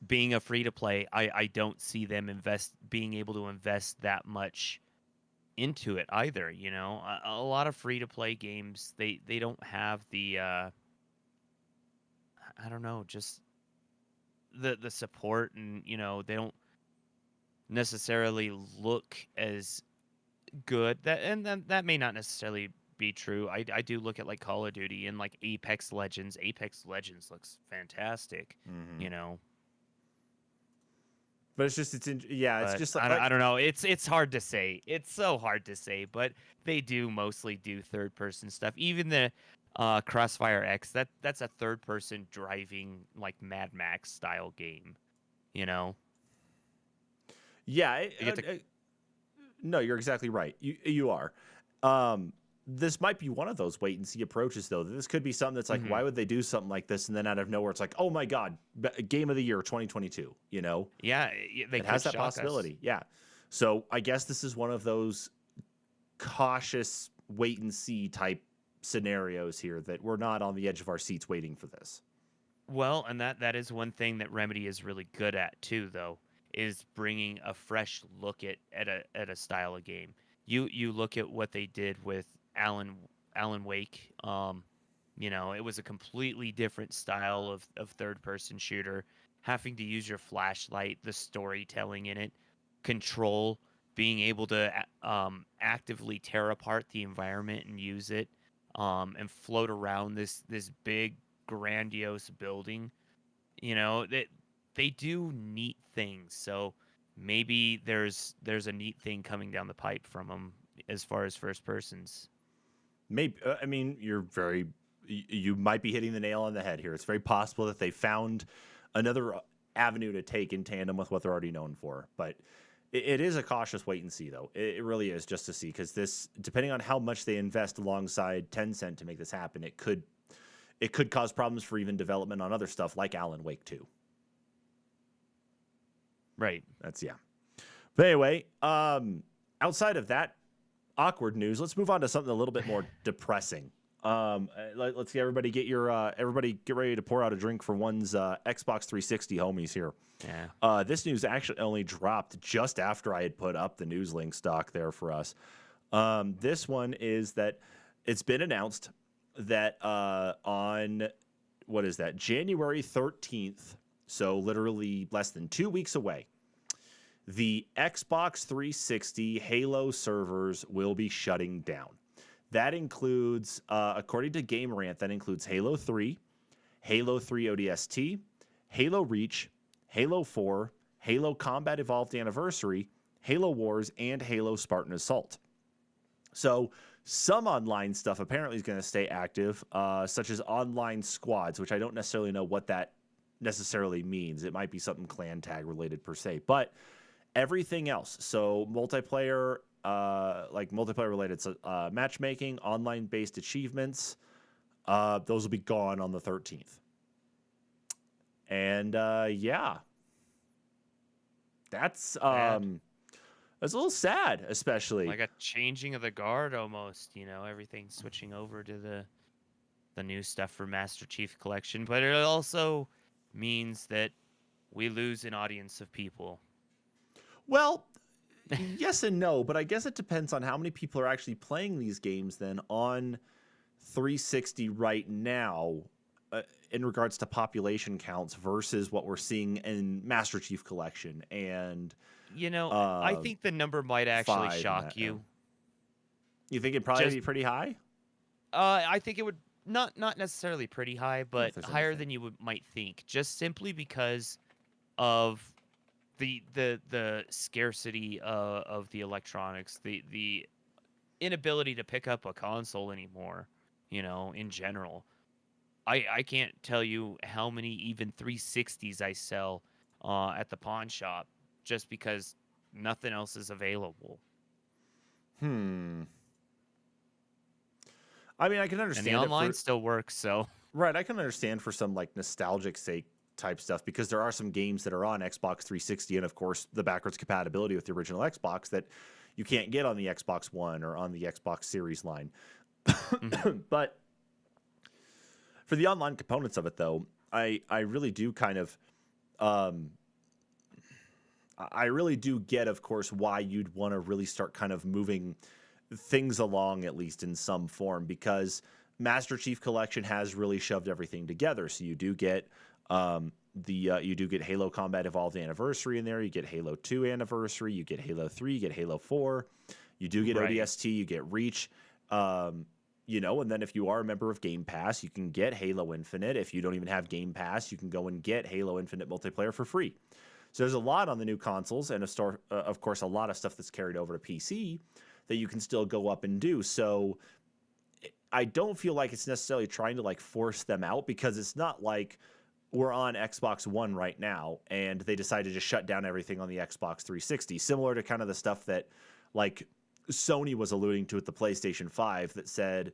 Being a free to play, I don't see them being able to invest that much into it either. A lot of free to play games, they don't have the I don't know, just the support, and they don't necessarily look as good. That may not necessarily be true. I do look at like Call of Duty and like Apex Legends. Apex Legends looks fantastic. But it's just it's just like I don't know. It's hard to say. It's so hard to say. But they do mostly do third person stuff. Even the Crossfire X, that's a third person driving like Mad Max style game. Yeah, no, you're exactly right. You are. This might be one of those wait and see approaches, though. This could be something that's like, why would they do something like this? And then out of nowhere, it's like, oh my god, game of the year 2022. Yeah, it has that possibility. Yeah. So I guess this is one of those cautious wait and see type scenarios here that we're not on the edge of our seats waiting for this. Well, and that is one thing that Remedy is really good at too, though, is bringing a fresh look at a style of game. You look at what they did with Alan Wake. It was a completely different style of third person shooter, having to use your flashlight, the storytelling in it, control, being able to actively tear apart the environment and use it, and float around this big grandiose building. That they do neat things. So maybe there's a neat thing coming down the pipe from them as far as first persons. maybe. I mean, you might be hitting the nail on the head here. It's very possible that they found another avenue to take in tandem with what they're already known for. But it is a cautious wait and see, though. It really is, just to see, because this, depending on how much they invest alongside Tencent to make this happen, it could cause problems for even development on other stuff like Alan Wake 2. Right. That's yeah. But anyway, outside of that awkward news, let's move on to something a little bit more depressing. Let's get everybody get ready to pour out a drink for one's Xbox 360 homies here. Yeah. This news actually only dropped just after I had put up the news link stock there for us. This one is that it's been announced that on January 13th, so literally less than 2 weeks away, the Xbox 360 Halo servers will be shutting down. That includes, according to Game Rant, that includes Halo 3, Halo 3 ODST, Halo Reach, Halo 4, Halo Combat Evolved Anniversary, Halo Wars, and Halo Spartan Assault. So some online stuff apparently is going to stay active, such as online squads, which I don't necessarily know what that necessarily means. It might be something clan tag related per se, but everything else, so multiplayer related, so matchmaking, online based achievements, those will be gone on the 13th. And yeah, that's a little sad, especially like a changing of the guard almost. Everything's switching over to the new stuff for Master Chief Collection, but it also means that we lose an audience of people. Well, yes and no, but I guess it depends on how many people are actually playing these games then on 360 right now, in regards to population counts versus what we're seeing in Master Chief Collection. And I think the number might actually shock you. You think it'd probably be pretty high? I think it would not necessarily pretty high, but higher than you might think, just simply because of the scarcity of the electronics, the inability to pick up a console anymore, in general. I can't tell you how many even 360s I sell at the pawn shop just because nothing else is available. I mean, I can understand. And the online still works, so. Right, I can understand for some like nostalgic sake type stuff, because there are some games that are on Xbox 360 and of course the backwards compatibility with the original Xbox that you can't get on the Xbox One or on the Xbox Series line. But for the online components of it, though, I really do kind of I really do get, of course, why you'd want to really start kind of moving things along, at least in some form, because Master Chief Collection has really shoved everything together. So you do get you do get Halo Combat Evolved Anniversary in there. You get Halo 2 Anniversary. You get Halo 3. You get Halo 4. You do get ODST. You get Reach. And then if you are a member of Game Pass, you can get Halo Infinite. If you don't even have Game Pass, you can go and get Halo Infinite multiplayer for free. So there's a lot on the new consoles, and of course, a lot of stuff that's carried over to PC that you can still go up and do. So I don't feel like it's necessarily trying to like force them out, because it's not like we're on Xbox One right now and they decided to shut down everything on the Xbox 360, similar to kind of the stuff that like Sony was alluding to at the PlayStation 5 that said,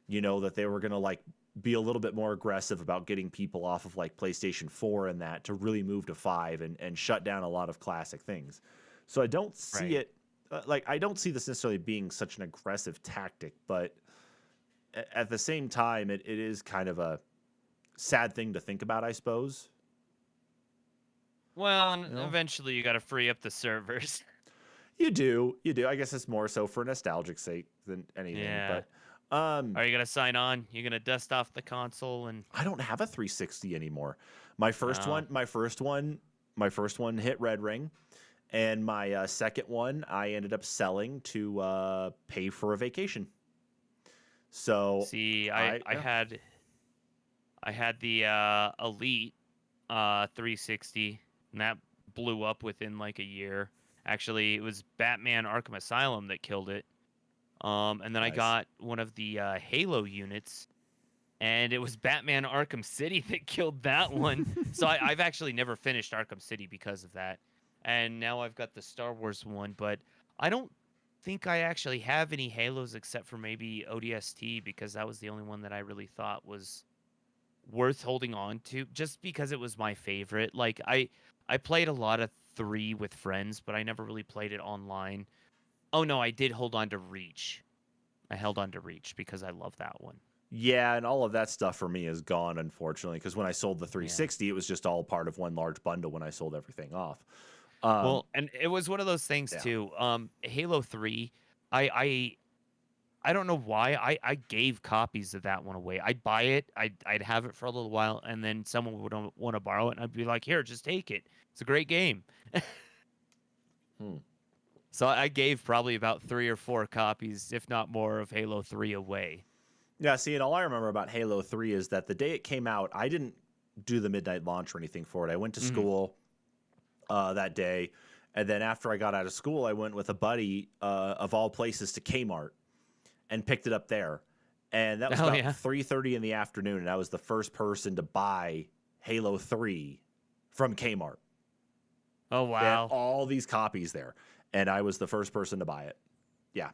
that they were going to like be a little bit more aggressive about getting people off of like PlayStation 4 and that to really move to 5 and shut down a lot of classic things. So I don't see it I don't see this necessarily being such an aggressive tactic, but at the same time, it is kind of a sad thing to think about, I suppose. Well, and eventually you got to free up the servers. You do. I guess it's more so for nostalgic sake than anything. Yeah. But are you gonna sign on? You gonna dust off the console? And I don't have a 360 anymore. My first one hit Red Ring, and my second one I ended up selling to pay for a vacation. So see, I had the Elite 360, and that blew up within like a year. Actually, it was Batman Arkham Asylum that killed it. And then I Nice. got one of the Halo units, and it was Batman Arkham City that killed that one. So I've actually never finished Arkham City because of that. And now I've got the Star Wars one, but I don't think I actually have any Halos except for maybe ODST, because that was the only one that I really thought was worth holding on to, just because it was my favorite. Like I played a lot of 3 with friends, but I never really played it online. Oh no, I did hold on to Reach. I held on to Reach because I love that one. Yeah, and all of that stuff for me is gone, unfortunately, because when I sold the Yeah. 360, it was just all part of one large bundle when I sold everything off. Well, and it was one of those things Yeah. too. Halo 3, I I don't know why I gave copies of that one away. I'd buy it, I'd have it for a little while, and then someone would want to borrow it, and I'd be like, "Here, just take it. It's a great game." Hmm. So I gave probably about 3 or 4 copies, if not more, of Halo 3 away. Yeah, see, and all I remember about Halo 3 is that the day it came out, I didn't do the midnight launch or anything for it. I went to school that day, and then after I got out of school, I went with a buddy, of all places, to Kmart and picked it up there. And that was about 3:30 in the afternoon, and I was the first person to buy Halo 3 from Kmart. Oh, They had wow. all these copies there, and I was the first person to buy it. Yeah.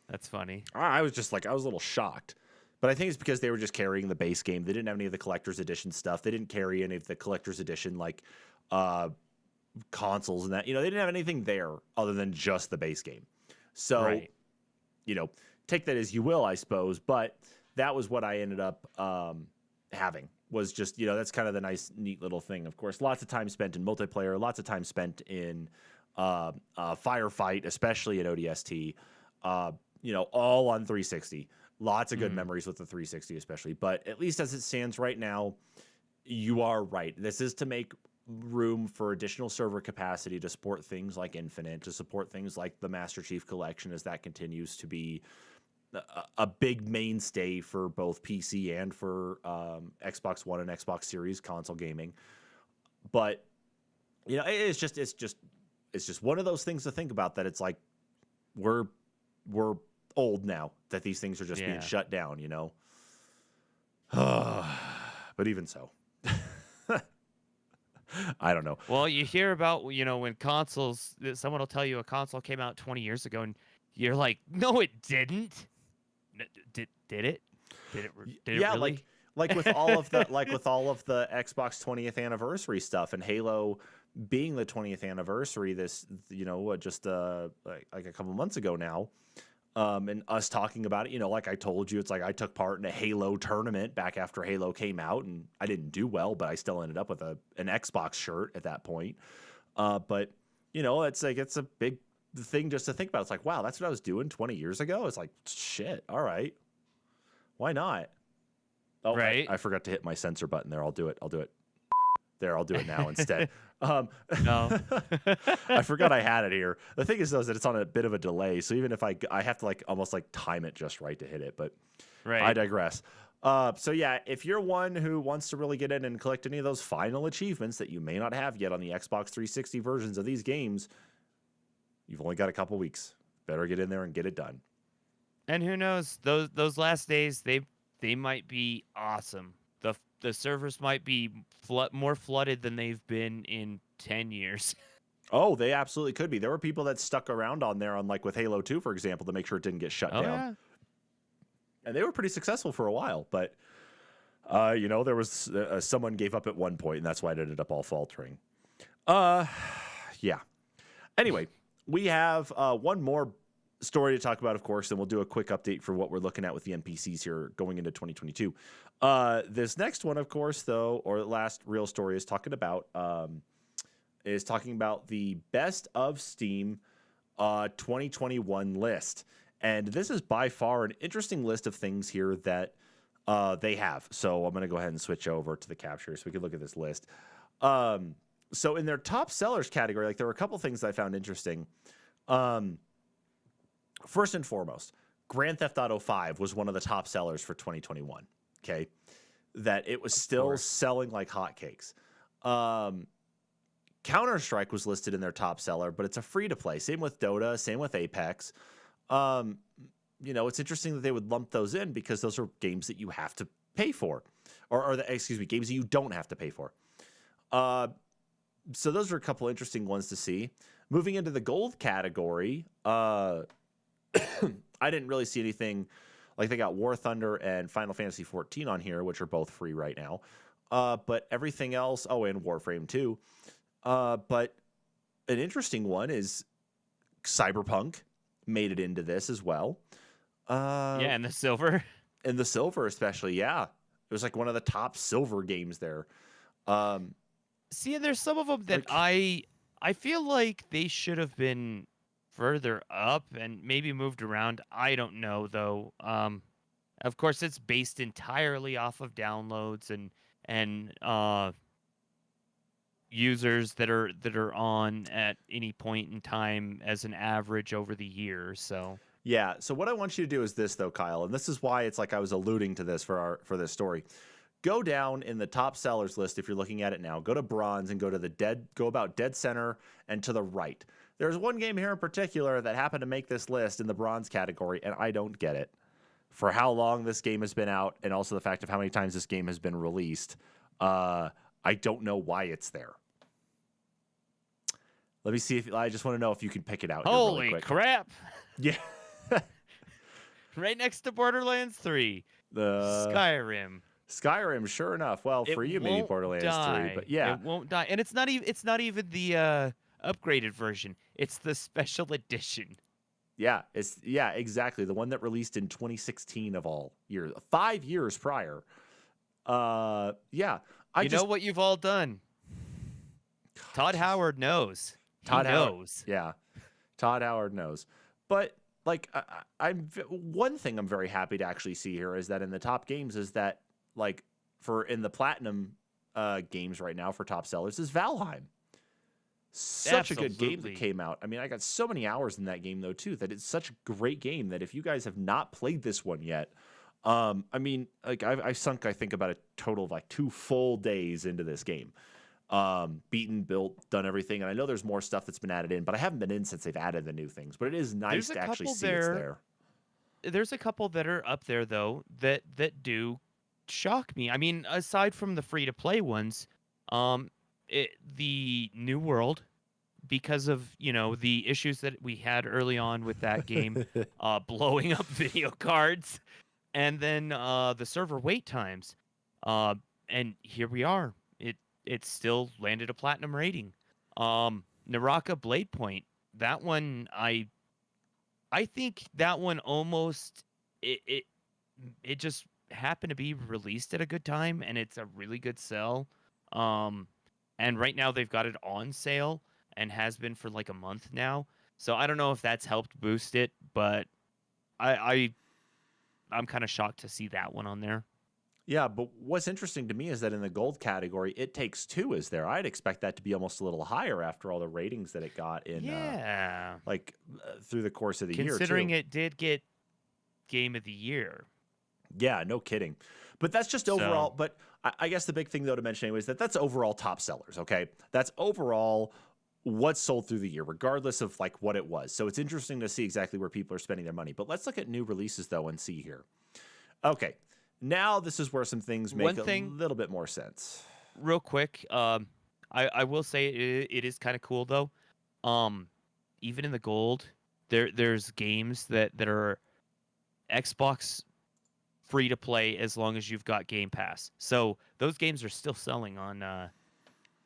That's funny. I was just like, I was a little shocked. But I think it's because they were just carrying the base game. They didn't have any of the collector's edition stuff. They didn't carry any of the collector's edition, like, consoles and that. You know, they didn't have anything there other than just the base game. So, Right. you know, take that as you will, I suppose. But that was what I ended up having, was just, you know, that's kind of the nice, neat little thing. Of course, lots of time spent in multiplayer, lots of time spent in firefight, especially in ODST. You know, all on 360. Lots of good memories with the 360 especially. But at least as it stands right now, you are right. This is to make room for additional server capacity to support things like Infinite, to support things like the Master Chief Collection, as that continues to be a big mainstay for both PC and for Xbox One and Xbox Series console gaming. But, you know, it's just one of those things to think about, that it's like we're old now, that these things are just being shut down, you know. But even so, I don't know. Well, you hear about, you know, when consoles, someone will tell you a console came out 20 years ago, and you're like, no, it didn't. Did it? Did it Yeah, really? like with all of the Xbox 20th anniversary stuff, and Halo being the 20th anniversary, this, you know, just like a couple months ago now. And us talking about it, you know, like I told you, it's like I took part in a Halo tournament back after Halo came out, and I didn't do well, but I still ended up with an Xbox shirt at that point. But, you know, it's like, it's a big thing just to think about. It's like, wow, that's what I was doing 20 years ago. It's like, shit, all right. Why not? Oh, Right. I forgot to hit my censor button there. I'll do it. There, I'll do it now instead. No. I forgot I had it here. The thing is, though, is that it's on a bit of a delay. So even if I have to like almost like time it just right to hit it, but I digress. So yeah, if you're one who wants to really get in and collect any of those final achievements that you may not have yet on the Xbox 360 versions of these games, you've only got a couple weeks. Better get in there and get it done. And who knows? Those last days, they might be awesome. The servers might be more flooded than they've been in 10 years. Oh, they absolutely could be. There were people that stuck around on there, on like with Halo 2, for example, to make sure it didn't get shut down. Yeah. And they were pretty successful for a while, but you know, there was someone gave up at one point, and that's why it ended up all faltering. Yeah. Anyway, we have one more story to talk about, of course, and we'll do a quick update for what we're looking at with the NPCs here going into 2022. This next one, of course, though, or last real story, is talking about the Best of Steam 2021 list. And this is by far an interesting list of things here that they have. So I'm going to go ahead and switch over to the capture so we can look at this list. So in their top sellers category, like, there were a couple things that I found interesting. First and foremost, Grand Theft Auto 5 was one of the top sellers for 2021. Okay. That it was still selling like hotcakes. Counter-Strike was listed in their top seller, but it's a free-to-play. Same with Dota, same with Apex. It's interesting that they would lump those in because those are games that you have to pay for, excuse me, games that you don't have to pay for. So those are a couple interesting ones to see. Moving into the gold category, I didn't really see anything. Like they got War Thunder and Final Fantasy 14 on here, which are both free right now. But everything else, and Warframe too. But an interesting one is Cyberpunk made it into this as well. And the silver. And the silver especially, yeah. It was like one of the top silver games there. See, there's some of them that I feel like they should have been further up and maybe moved around. I don't know though. Of course, it's based entirely off of downloads and users that are on at any point in time as an average over the years. So yeah. So what I want you to do is this though, Kyle, and this is why it's like I was alluding to this for this story. Go down in the top sellers list if you're looking at it now. Go to bronze and go about dead center and to the right. There's one game here in particular that happened to make this list in the bronze category, and I don't get it. For how long this game has been out, and also the fact of how many times this game has been released, I don't know why it's there. Let me see I just want to know if you can pick it out. Holy here really quick. Crap! Yeah, right next to Borderlands 3, Skyrim. Skyrim, sure enough. Well, for you, maybe Borderlands 3, but yeah, it won't die, and it's not even the upgraded version. It's the special edition. Yeah, exactly. The one that released in 2016 of all years, 5 years prior. Yeah. You know what you've all done. Todd Howard knows. Todd knows. Yeah. Todd Howard knows. But like, one thing I'm very happy to actually see here is that in the top games is that like in the platinum games right now for top sellers is Valheim. Such a good game that came out. I mean, I got so many hours in that game though too, that it's such a great game that if you guys have not played this one yet, I mean, like I've sunk, I think about a total of like 2 full days into this game. Beaten, built, done everything. And I know there's more stuff that's been added in, but I haven't been in since they've added the new things, but it is nice to actually see it's there. There's a couple that are up there though, that do shock me. I mean, aside from the free to play ones, the New World, because of the issues that we had early on with that game, blowing up video cards, and then the server wait times, and here we are. It still landed a platinum rating. Naraka Blade Point, that one I think that one almost it just happened to be released at a good time, and it's a really good sell. And right now they've got it on sale and has been for like a month now. So I don't know if that's helped boost it, but I'm kind of shocked to see that one on there. Yeah, but what's interesting to me is that in the gold category, It Takes Two is there. I'd expect that to be almost a little higher after all the ratings that it got in through the course of the year. Considering it did get Game of the Year. Yeah, no kidding. But that's just overall. But I guess the big thing, though, to mention anyway is that's overall top sellers, okay? That's overall what's sold through the year, regardless of like what it was. So it's interesting to see exactly where people are spending their money. But let's look at new releases, though, and see here. Okay, now this is where some things make a little bit more sense. Real quick, I will say it is kind of cool, though. Even in the gold, there's games that are Xbox free to play as long as you've got Game Pass. So those games are still selling on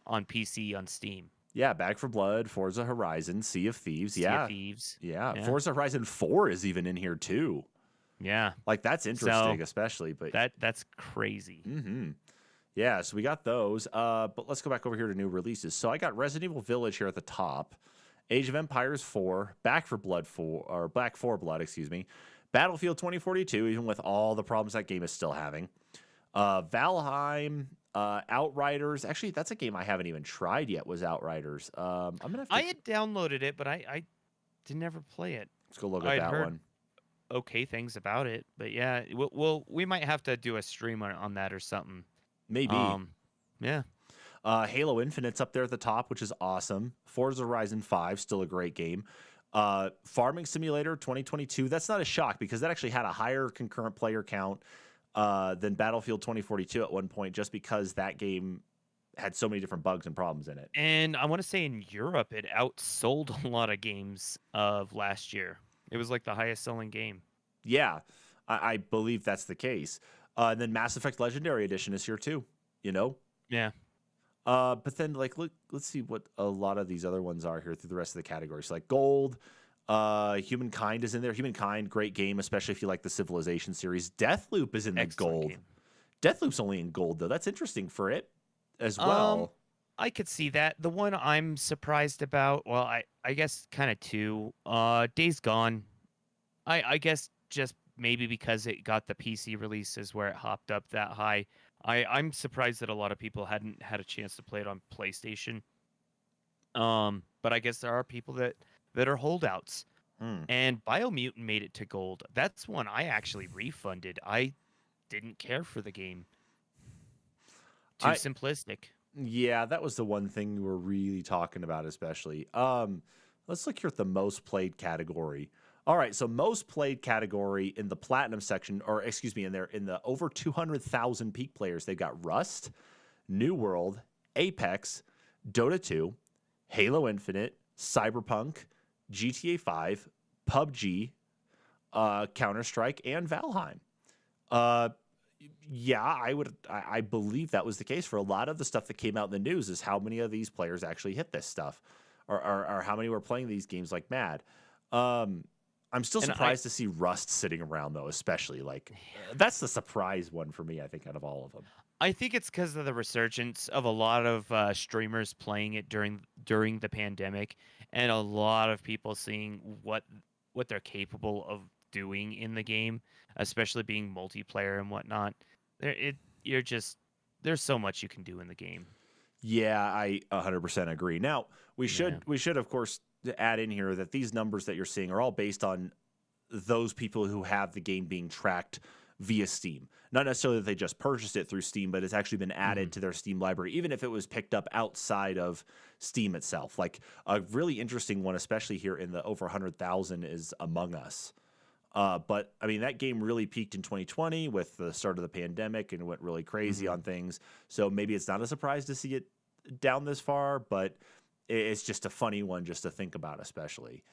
PC on Steam. Yeah, Back 4 Blood, Forza Horizon, Sea of Thieves. Sea of Thieves. Yeah, Forza Horizon 4 is even in here too. Yeah. Like that's interesting, especially. But that's crazy. Mm-hmm. Yeah, so we got those. But let's go back over here to new releases. So I got Resident Evil Village here at the top, Age of Empires 4, Back 4 Blood, excuse me. Battlefield 2042, even with all the problems that game is still having. Valheim, Outriders. Actually, that's a game I haven't even tried yet. Was Outriders? I'm gonna have to... I had downloaded it, but I didn't ever play it. Let's go look at that one. Okay, things about it, but yeah, we might have to do a stream on that or something. Maybe. Yeah. Halo Infinite's up there at the top, which is awesome. Forza Horizon 5, still a great game. Farming Simulator 2022. That's not a shock because that actually had a higher concurrent player count than Battlefield 2042 at one point, just because that game had so many different bugs and problems in it. And I want to say in Europe, it outsold a lot of games of last year. It was like the highest selling game. Yeah, I believe that's the case. And then Mass Effect Legendary Edition is here too. You know. Yeah. But then let's see what a lot of these other ones are here through the rest of the categories. Like Gold, Humankind is in there. Humankind, great game, especially if you like the Civilization series. Deathloop is in the Gold. Game. Deathloop's only in Gold though. That's interesting for it as well. I could see that. The one I'm surprised about, well, I guess kind of two. Days Gone. I guess just maybe because it got the PC releases where it hopped up that high. I'm surprised that a lot of people hadn't had a chance to play it on PlayStation. But I guess there are people that are holdouts. And Biomutant made it to Gold. That's one I actually refunded. I didn't care for the game. Too simplistic. Yeah, that was the one thing we were really talking about, especially. Let's look here at the most played category. All right, so most played category in the platinum section, or excuse me, in the over 200,000 peak players, they've got Rust, New World, Apex, Dota 2, Halo Infinite, Cyberpunk, GTA 5, PUBG, Counter-Strike, and Valheim. Yeah, I believe that was the case for a lot of the stuff that came out in the news. Is how many of these players actually hit this stuff, or how many were playing these games like mad. I'm still surprised to see Rust sitting around though, especially that's the surprise one for me. I think out of all of them, I think it's because of the resurgence of a lot of streamers playing it during the pandemic, and a lot of people seeing what they're capable of doing in the game, especially being multiplayer and whatnot. There's so much you can do in the game. Yeah, I 100% agree. Now we should of course add in here that these numbers that you're seeing are all based on those people who have the game being tracked via Steam. Not necessarily that they just purchased it through Steam, but it's actually been added to their Steam library, even if it was picked up outside of Steam itself. Like a really interesting one, especially here in the over 100,000, is Among Us. But I mean, that game really peaked in 2020 with the start of the pandemic and went really crazy on things. So maybe it's not a surprise to see it down this far, but it's just a funny one just to think about, especially.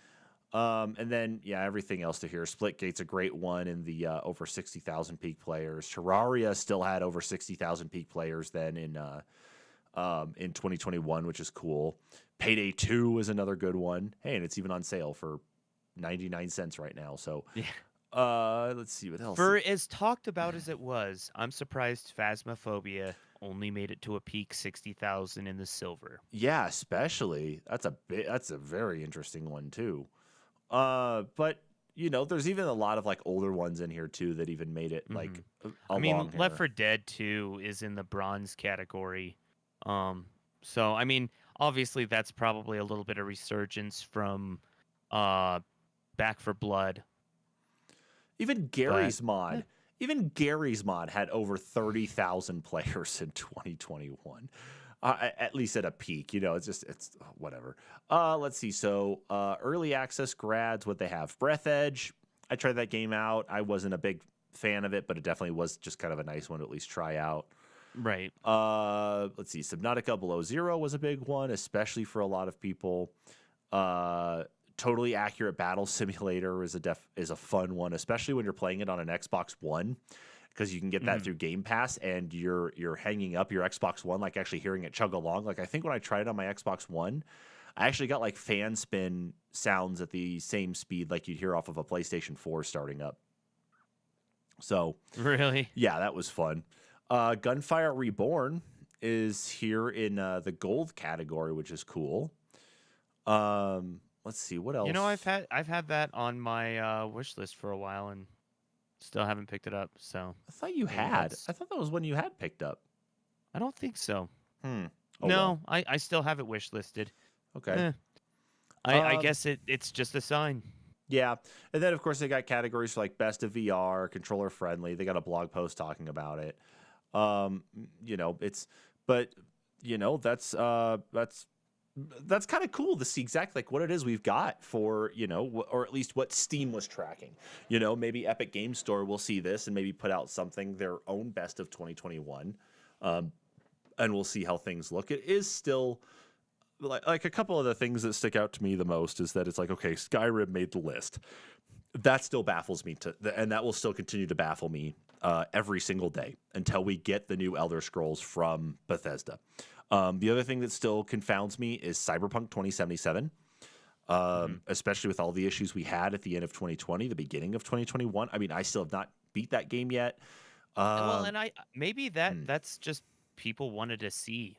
And then, yeah, everything else to hear. Splitgate's a great one in the over 60,000 peak players. Terraria still had over 60,000 peak players then in 2021, which is cool. Payday 2 is another good one. Hey, and it's even on sale for 99 cents right now. So, let's see what else. For as talked about as it was, I'm surprised Phasmophobia only made it to a peak 60,000 in the silver. Yeah, especially that's a very interesting one too. But you know, there's even a lot of like older ones in here too that even made it like. I mean, Left 4 Dead 2 is in the bronze category. So I mean, obviously that's probably a little bit of resurgence from Back 4 Blood. Even Gary's mod had over 30,000 players in 2021. At least at a peak, you know, it's whatever. Let's see. So early access grads, what they have. Breath Edge. I tried that game out. I wasn't a big fan of it, but it definitely was just kind of a nice one to at least try out. Right. Let's see. Subnautica Below Zero was a big one, especially for a lot of people. Totally Accurate Battle Simulator is a fun one, especially when you're playing it on an Xbox One, because you can get that through Game Pass, and you're hanging up your Xbox One, like actually hearing it chug along. Like I think when I tried it on my Xbox One, I actually got like fan spin sounds at the same speed like you'd hear off of a PlayStation 4 starting up. So really, yeah, that was fun. Gunfire Reborn is here in the gold category, which is cool. Let's see what else. You know, I've had that on my wish list for a while and still haven't picked it up. So I thought you had. I thought that was one you had picked up. I don't think so. Oh, no, well. I still have it wish listed. Okay. I guess it's just a sign. Yeah, and then of course they got categories for like best of VR, controller friendly. They got a blog post talking about it. You know, that's that's kind of cool to see exactly like what it is we've got for, or at least what Steam was tracking. Maybe Epic Game Store will see this and maybe put out something, their own best of 2021. And we'll see how things look. It is still like a couple of the things that stick out to me the most is that it's like, okay, Skyrim made the list. That still baffles me and that will still continue to baffle me every single day until we get the new Elder Scrolls from Bethesda. The other thing that still confounds me is Cyberpunk 2077, especially with all the issues we had at the end of 2020, the beginning of 2021. I mean, I still have not beat that game yet. Well, and maybe that's just people wanted to see.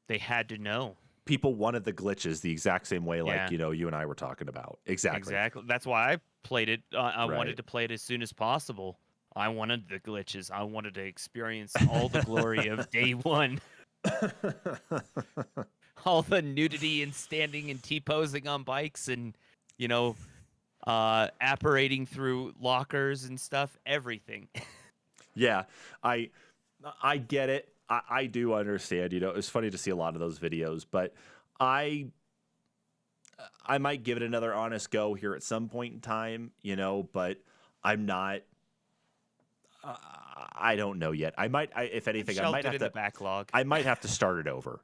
They had to know. People wanted the glitches the exact same way, like, you and I were talking about. Exactly. That's why I played it. I wanted to play it as soon as possible. I wanted the glitches. I wanted to experience all the glory of day one. All the nudity and standing and T-posing on bikes and, apparating through lockers and stuff. Everything. Yeah, I get it. I do understand. It's funny to see a lot of those videos, but I might give it another honest go here at some point in time, but I'm not. I don't know yet. If anything, I might have to backlog. I might have to start it over.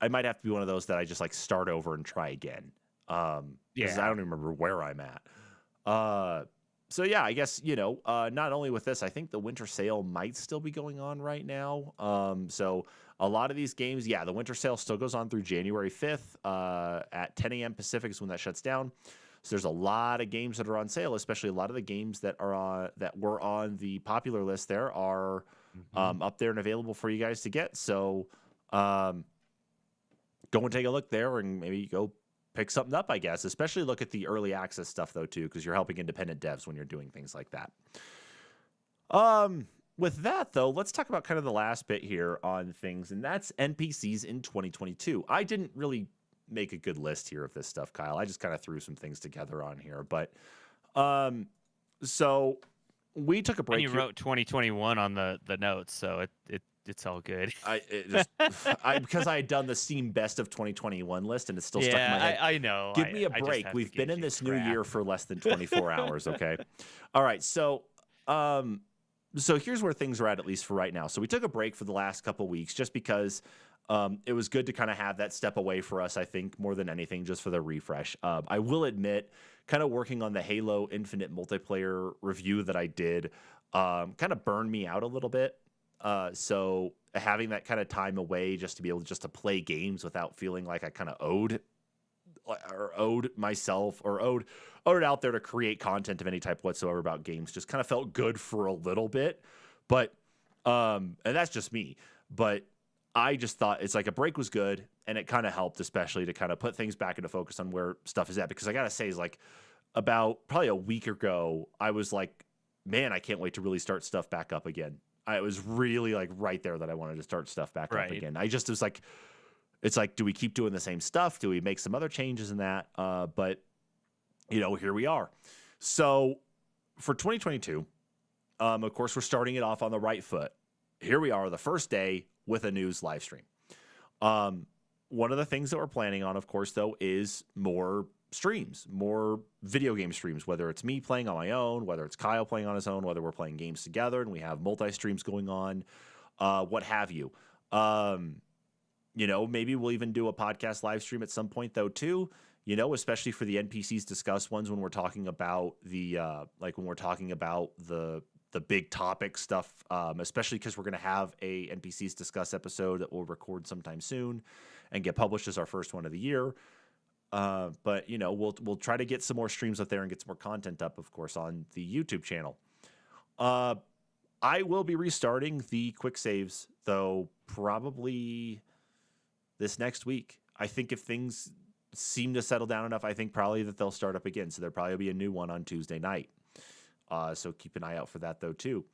I might have to be one of those that I just like start over and try again. Because I don't even remember where I'm at. So yeah, I guess, not only with this, I think the winter sale might still be going on right now. So a lot of these games, the winter sale still goes on through January 5th at 10 a.m. Pacific is when that shuts down. So there's a lot of games that are on sale, especially a lot of the games that were on the popular list there are up there and available for you guys to get. So go and take a look there and maybe go pick something up, I guess. Especially look at the early access stuff, though, too, because you're helping independent devs when you're doing things like that. With that, though, let's talk about kind of the last bit here on things, and that's NPCs in 2022. I didn't really make a good list here of this stuff, Kyle. I just kind of threw some things together on here. But so we took a break. And you wrote 2021 on the notes, so it's all good. Because I had done the Steam Best of 2021 list, and it's still stuck in my head. I know. Give me a break. We've been in this new year for less than 24 hours, okay? All right, so here's where things are at least for right now. So we took a break for the last couple weeks just because it was good to kind of have that step away for us, I think, more than anything, just for the refresh. I will admit, kind of working on the Halo Infinite multiplayer review that I did kind of burned me out a little bit. So having that kind of time away just to be able to play games without feeling like I kind of owed myself or owed it out there to create content of any type whatsoever about games just kind of felt good for a little bit. But, and that's just me, but I just thought it's like a break was good and it kind of helped, especially to kind of put things back into focus on where stuff is at. Because I got to say is like about probably a week ago, I was like, man, I can't wait to really start stuff back up again. I was really like right there that I wanted to start stuff back up again. I just was like, it's like, do we keep doing the same stuff? Do we make some other changes in that? But here we are. So for 2022, of course, we're starting it off on the right foot. Here we are, the first day with a news live stream. One of the things that we're planning on, of course, though, is more streams, more video game streams, whether it's me playing on my own, whether it's Kyle playing on his own, whether we're playing games together and we have multi-streams going on, what have you. Maybe we'll even do a podcast live stream at some point, though, too, especially for the NPCs discuss ones when we're talking about the big topic stuff, especially because we're going to have a NPCs discuss episode that we'll record sometime soon and get published as our first one of the year. But we'll try to get some more streams up there and get some more content up, of course, on the YouTube channel. I will be restarting the quick saves, though, probably this next week. I think if things seem to settle down enough, I think probably that they'll start up again. So there'll probably be a new one on Tuesday night. So keep an eye out for that, though, too.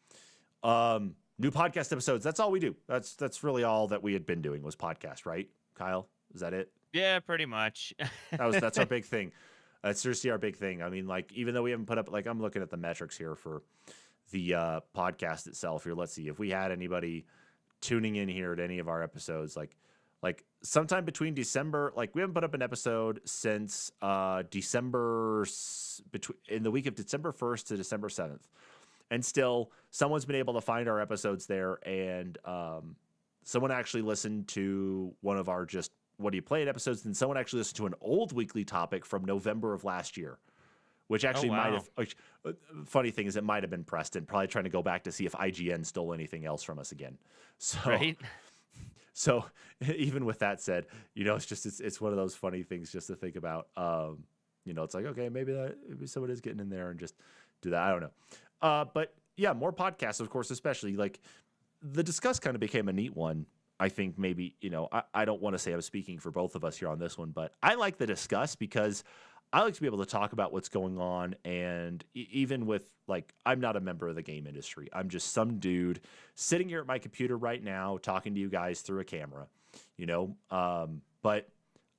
New podcast episodes. That's all we do. That's really all that we had been doing was podcast, right, Kyle? Is that it? Yeah, pretty much. That's our big thing. That's seriously our big thing. I mean, like, even though we haven't put up, like, I'm looking at the metrics here for the podcast itself here. Let's see if we had anybody tuning in here at any of our episodes. Like, like sometime between December, like we haven't put up an episode since between in the week of December 1st to December 7th. And still, someone's been able to find our episodes there, and someone actually listened to one of our just what do you play episodes, and someone actually listened to an old weekly topic from November of last year, which actually might have. Funny thing is, it might have been Preston, probably trying to go back to see if IGN stole anything else from us again. So, Right. So even with that said, it's one of those funny things just to think about. It's like, okay, maybe someone is getting in there and just do that. I don't know. But yeah, more podcasts, of course, especially like the Discuss kind of became a neat one. I think maybe, I don't want to say I'm speaking for both of us here on this one, but I like the Discuss because I like to be able to talk about what's going on. And even with like, I'm not a member of the game industry. I'm just some dude sitting here at my computer right now, talking to you guys through a camera, but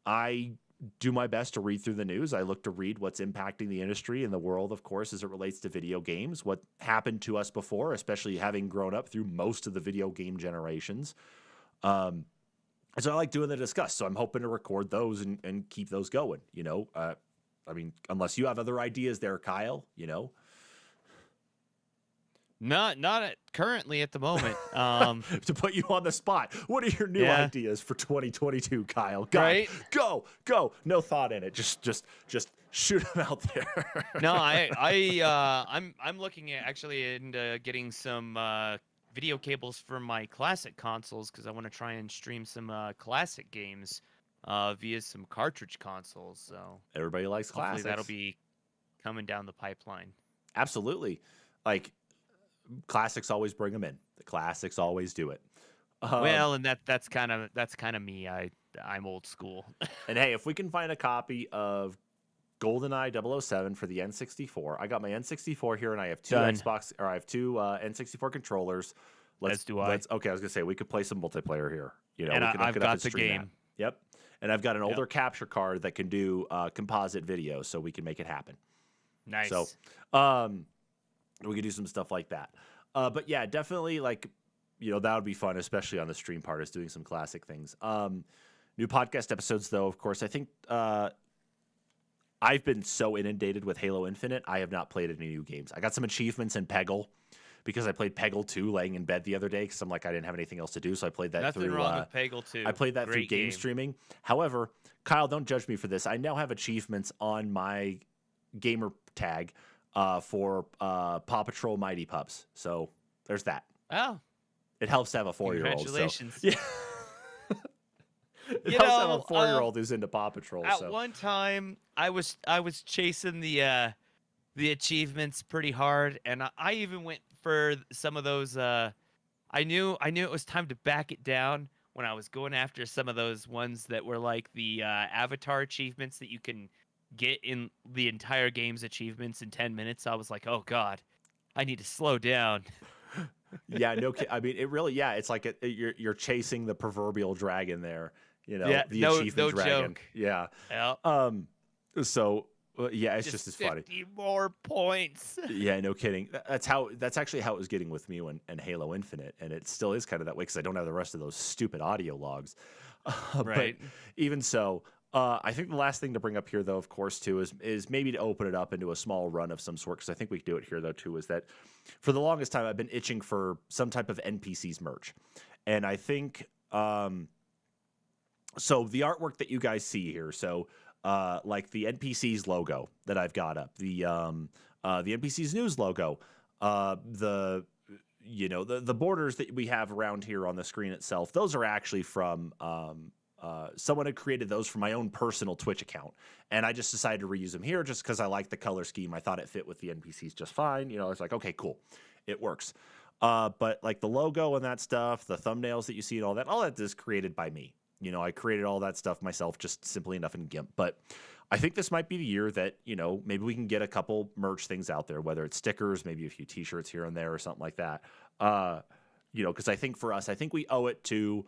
I do my best to read through the news. I look to read what's impacting the industry and the world, of course, as it relates to video games, what happened to us before, especially having grown up through most of the video game generations. So I like doing the Discuss. So I'm hoping to record those and keep those going, unless you have other ideas there, Kyle, Not currently at the moment. To put you on the spot, what are your new ideas for 2022, Kyle? God, right? Go. No thought in it. Just shoot them out there. No, I'm looking at actually into getting some video cables for my classic consoles because I want to try and stream some classic games via some cartridge consoles. So everybody likes classics. That'll be coming down the pipeline. Absolutely, like. Classics always bring them in. The classics always do it. Well, and that's kind of me. I'm old school. And hey, if we can find a copy of GoldenEye 007 for the N64, I got my N64 here, and I have two N64 controllers. As do I. Okay, I was gonna say we could play some multiplayer here. And I've got the game. That. Yep. And I've got an older capture card that can do composite video, so we can make it happen. Nice. So, we could do some stuff like that. But yeah, definitely like, that would be fun, especially on the stream part, is doing some classic things. New podcast episodes, though, of course. I think I've been so inundated with Halo Infinite, I have not played any new games. I got some achievements in Peggle because I played Peggle 2 laying in bed the other day because I'm like, I didn't have anything else to do. So I played that through... Nothing wrong with Peggle 2. I played that through game streaming. However, Kyle, don't judge me for this. I now have achievements on my gamer tag for Paw Patrol Mighty Pups. So there's that. Oh. It helps to have a 4-year-old. Congratulations. So, yeah. It helps to have a 4-year-old who's into Paw Patrol. At one time, I was chasing the achievements pretty hard, and I even went for some of those. I knew it was time to back it down when I was going after some of those ones that were like the avatar achievements that you can get in the entire game's achievements in 10 minutes. I was like, oh God, I need to slow down. Yeah, no, I mean, it really, it's like you're chasing the proverbial dragon there, the achievement dragon. Joke. Yeah. So it's just as funny. 50 more points. Yeah, no kidding. That's actually how it was getting with me and Halo Infinite, and it still is kind of that way because I don't have the rest of those stupid audio logs. Right. But even so, I think the last thing to bring up here, though, of course, too, is maybe to open it up into a small run of some sort, because I think we can do it here, though, too, is that for the longest time I've been itching for some type of NPCs merch. And I think, so the artwork that you guys see here, so like the NPCs logo that I've got up, the NPCs news logo, the borders that we have around here on the screen itself, those are actually from... someone had created those for my own personal Twitch account, and I just decided to reuse them here just because I like the color scheme. I thought it fit with the NPCs just fine. I was like, okay, cool, it works. But like the logo and that stuff, the thumbnails that you see and all that is created by me. I created all that stuff myself, just simply enough in GIMP. But I think this might be the year that, maybe we can get a couple merch things out there, whether it's stickers, maybe a few t-shirts here and there or something like that. Because I think for us, I think we owe it to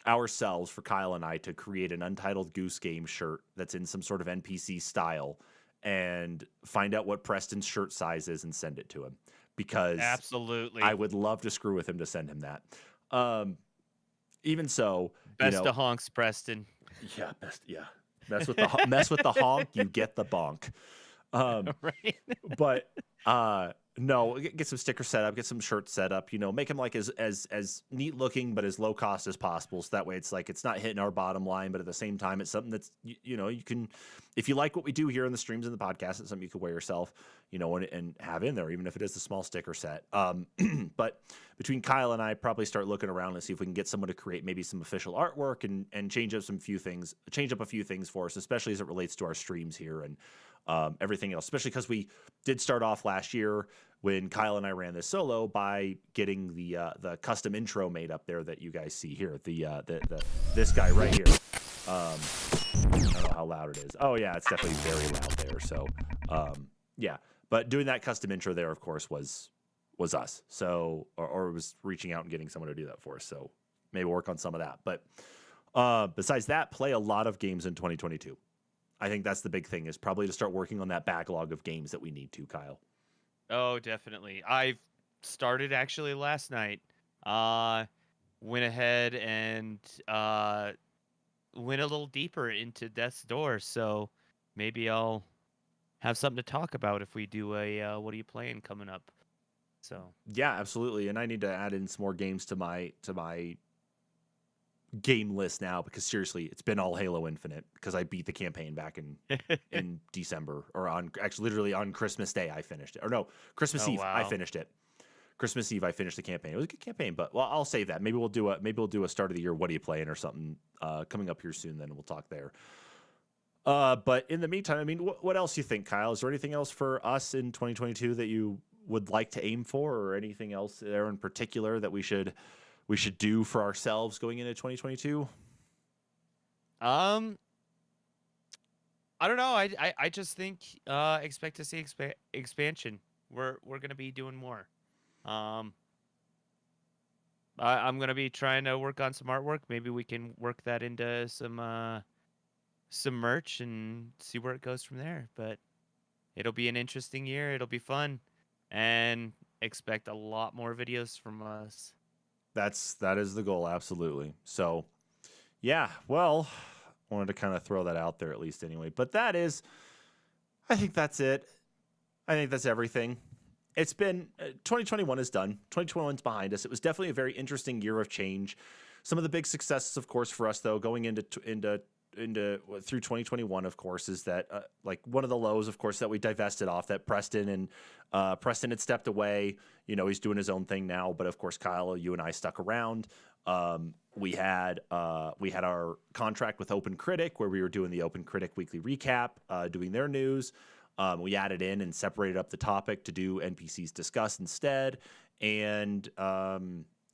ourselves, for Kyle and I, to create an Untitled Goose Game shirt that's in some sort of NPC style and find out what Preston's shirt size is and send it to him, because absolutely, I would love to screw with him to send him that. even so, Best of honks, Preston. Yeah, best. Yeah, mess with the honk, you get the bonk. Right. But no, get some sticker set up, get some shirts set up, make them like as neat looking but as low cost as possible, so that way it's like it's not hitting our bottom line, but at the same time it's something that's you can, if you like what we do here in the streams and the podcast, it's something you can wear yourself, and have in there, even if it is a small sticker set. But between Kyle and I, probably start looking around and see if we can get someone to create maybe some official artwork and change up a few things for us, especially as it relates to our streams here and everything else, especially because we did start off last year when Kyle and I ran this solo by getting the custom intro made up there that you guys see here. This guy right here. I don't know how loud it is. Oh yeah, it's definitely very loud there. So yeah, but doing that custom intro there, of course, was us. So or was reaching out and getting someone to do that for us. So maybe work on some of that. But besides that, play a lot of games in 2022. I think that's the big thing, is probably to start working on that backlog of games that we need to, Kyle. Oh, definitely. I've started actually last night. Went ahead and went a little deeper into Death's Door, so maybe I'll have something to talk about if we do a what are you playing coming up. So yeah, absolutely. And I need to add in some more games to my game list now, because seriously, it's been all Halo Infinite, because I beat the campaign back in December, or literally on Christmas Day I finished it, or no, Christmas Eve. Wow. I finished it. Christmas Eve I finished the campaign. It was a good campaign, but I'll save that. Maybe we'll do a start of the year what are you playing or something coming up here soon. Then we'll talk there. But in the meantime, I mean, what else do you think, Kyle? Is there anything else for us in 2022 that you would like to aim for, or anything else there in particular that we should do for ourselves going into 2022? I don't know. I just think expect to see expansion. We're gonna be doing more. I'm gonna be trying to work on some artwork. Maybe we can work that into some merch and see where it goes from there. But it'll be an interesting year. It'll be fun, and expect a lot more videos from us. That is the goal, absolutely. So, yeah, well, I wanted to kind of throw that out there at least anyway. But I think that's it. I think that's everything. It's been 2021 is done. 2021 is behind us. It was definitely a very interesting year of change. Some of the big successes, of course, for us though, going into through 2021, of course, is that like one of the lows, of course, that we divested off, that Preston had stepped away. He's doing his own thing now, but of course, Kyle, you and I stuck around. We had our contract with Open Critic, where we were doing the Open Critic weekly recap, doing their news. We added in and separated up the topic to do NPCs Discuss instead, and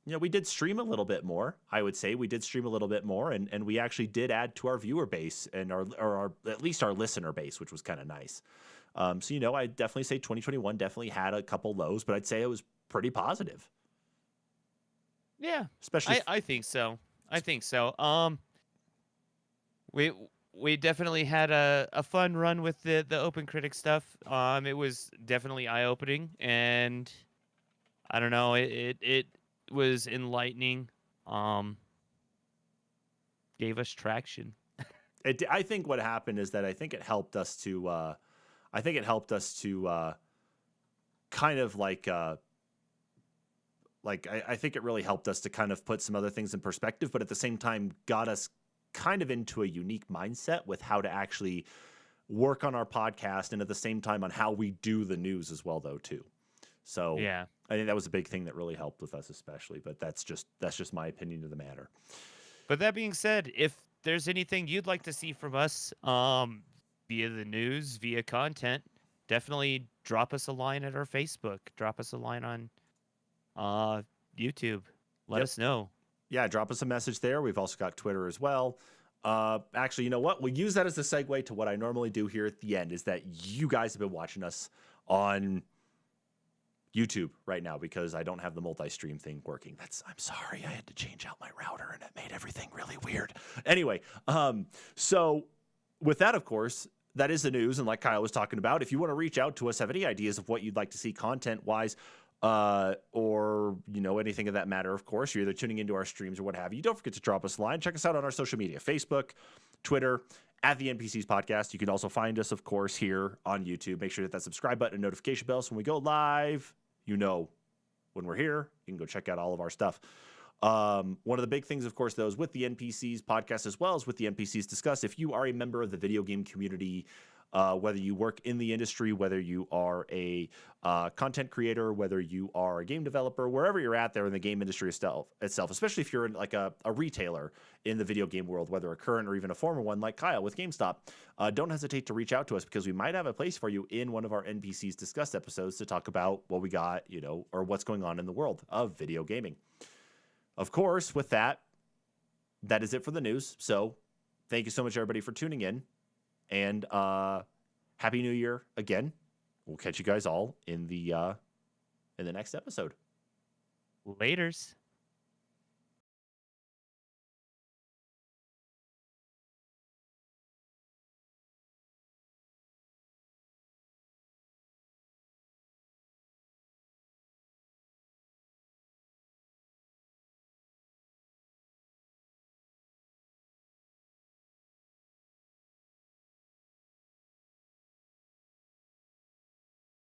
we did stream a little bit more. I would say we did stream a little bit more, and we actually did add to our viewer base and our at least our listener base, which was kind of nice. So I definitely say 2021 definitely had a couple lows, but I'd say it was pretty positive. Yeah, especially I think so. We definitely had a fun run with the Open Critic stuff. It was definitely eye-opening, and I don't know, it was enlightening. Gave us traction. I think what happened is that I think it helped us to kind of I think it really helped us to kind of put some other things in perspective, but at the same time got us kind of into a unique mindset with how to actually work on our podcast, and at the same time on how we do the news as well though too. So yeah, I think that was a big thing that really helped with us especially, but that's just my opinion of the matter. But that being said, if there's anything you'd like to see from us via the news, via content, definitely drop us a line at our Facebook, drop us a line on YouTube. Let us know. Yeah, drop us a message there. We've also got Twitter as well. Actually, you know what? We'll use that as the segue to what I normally do here at the end, is that you guys have been watching us on YouTube right now, because I don't have the multi-stream thing working. I'm sorry. I had to change out my router and it made everything really weird. Anyway, so with that, of course, that is the news. And like Kyle was talking about, if you want to reach out to us, have any ideas of what you'd like to see content-wise, or anything of that matter. Of course, you're either tuning into our streams or what have you. Don't forget to drop us a line. Check us out on our social media: Facebook, Twitter, at the NPCs podcast. You can also find us, of course, here on YouTube. Make sure to hit that subscribe button and notification bell so when we go live, when we're here, you can go check out all of our stuff. One of the big things, of course, though, is with the NPCs podcast as well as with the NPCs Discuss. If you are a member of the video game community, whether you work in the industry, whether you are a content creator, whether you are a game developer, wherever you're at there in the game industry itself, especially if you're like a retailer in the video game world, whether a current or even a former one like Kyle with GameStop, don't hesitate to reach out to us because we might have a place for you in one of our NPCs Discussed episodes to talk about what we got, or what's going on in the world of video gaming. Of course, with that is it for the news. So thank you so much, everybody, for tuning in. And Happy New Year again. We'll catch you guys all in the next episode. Laters.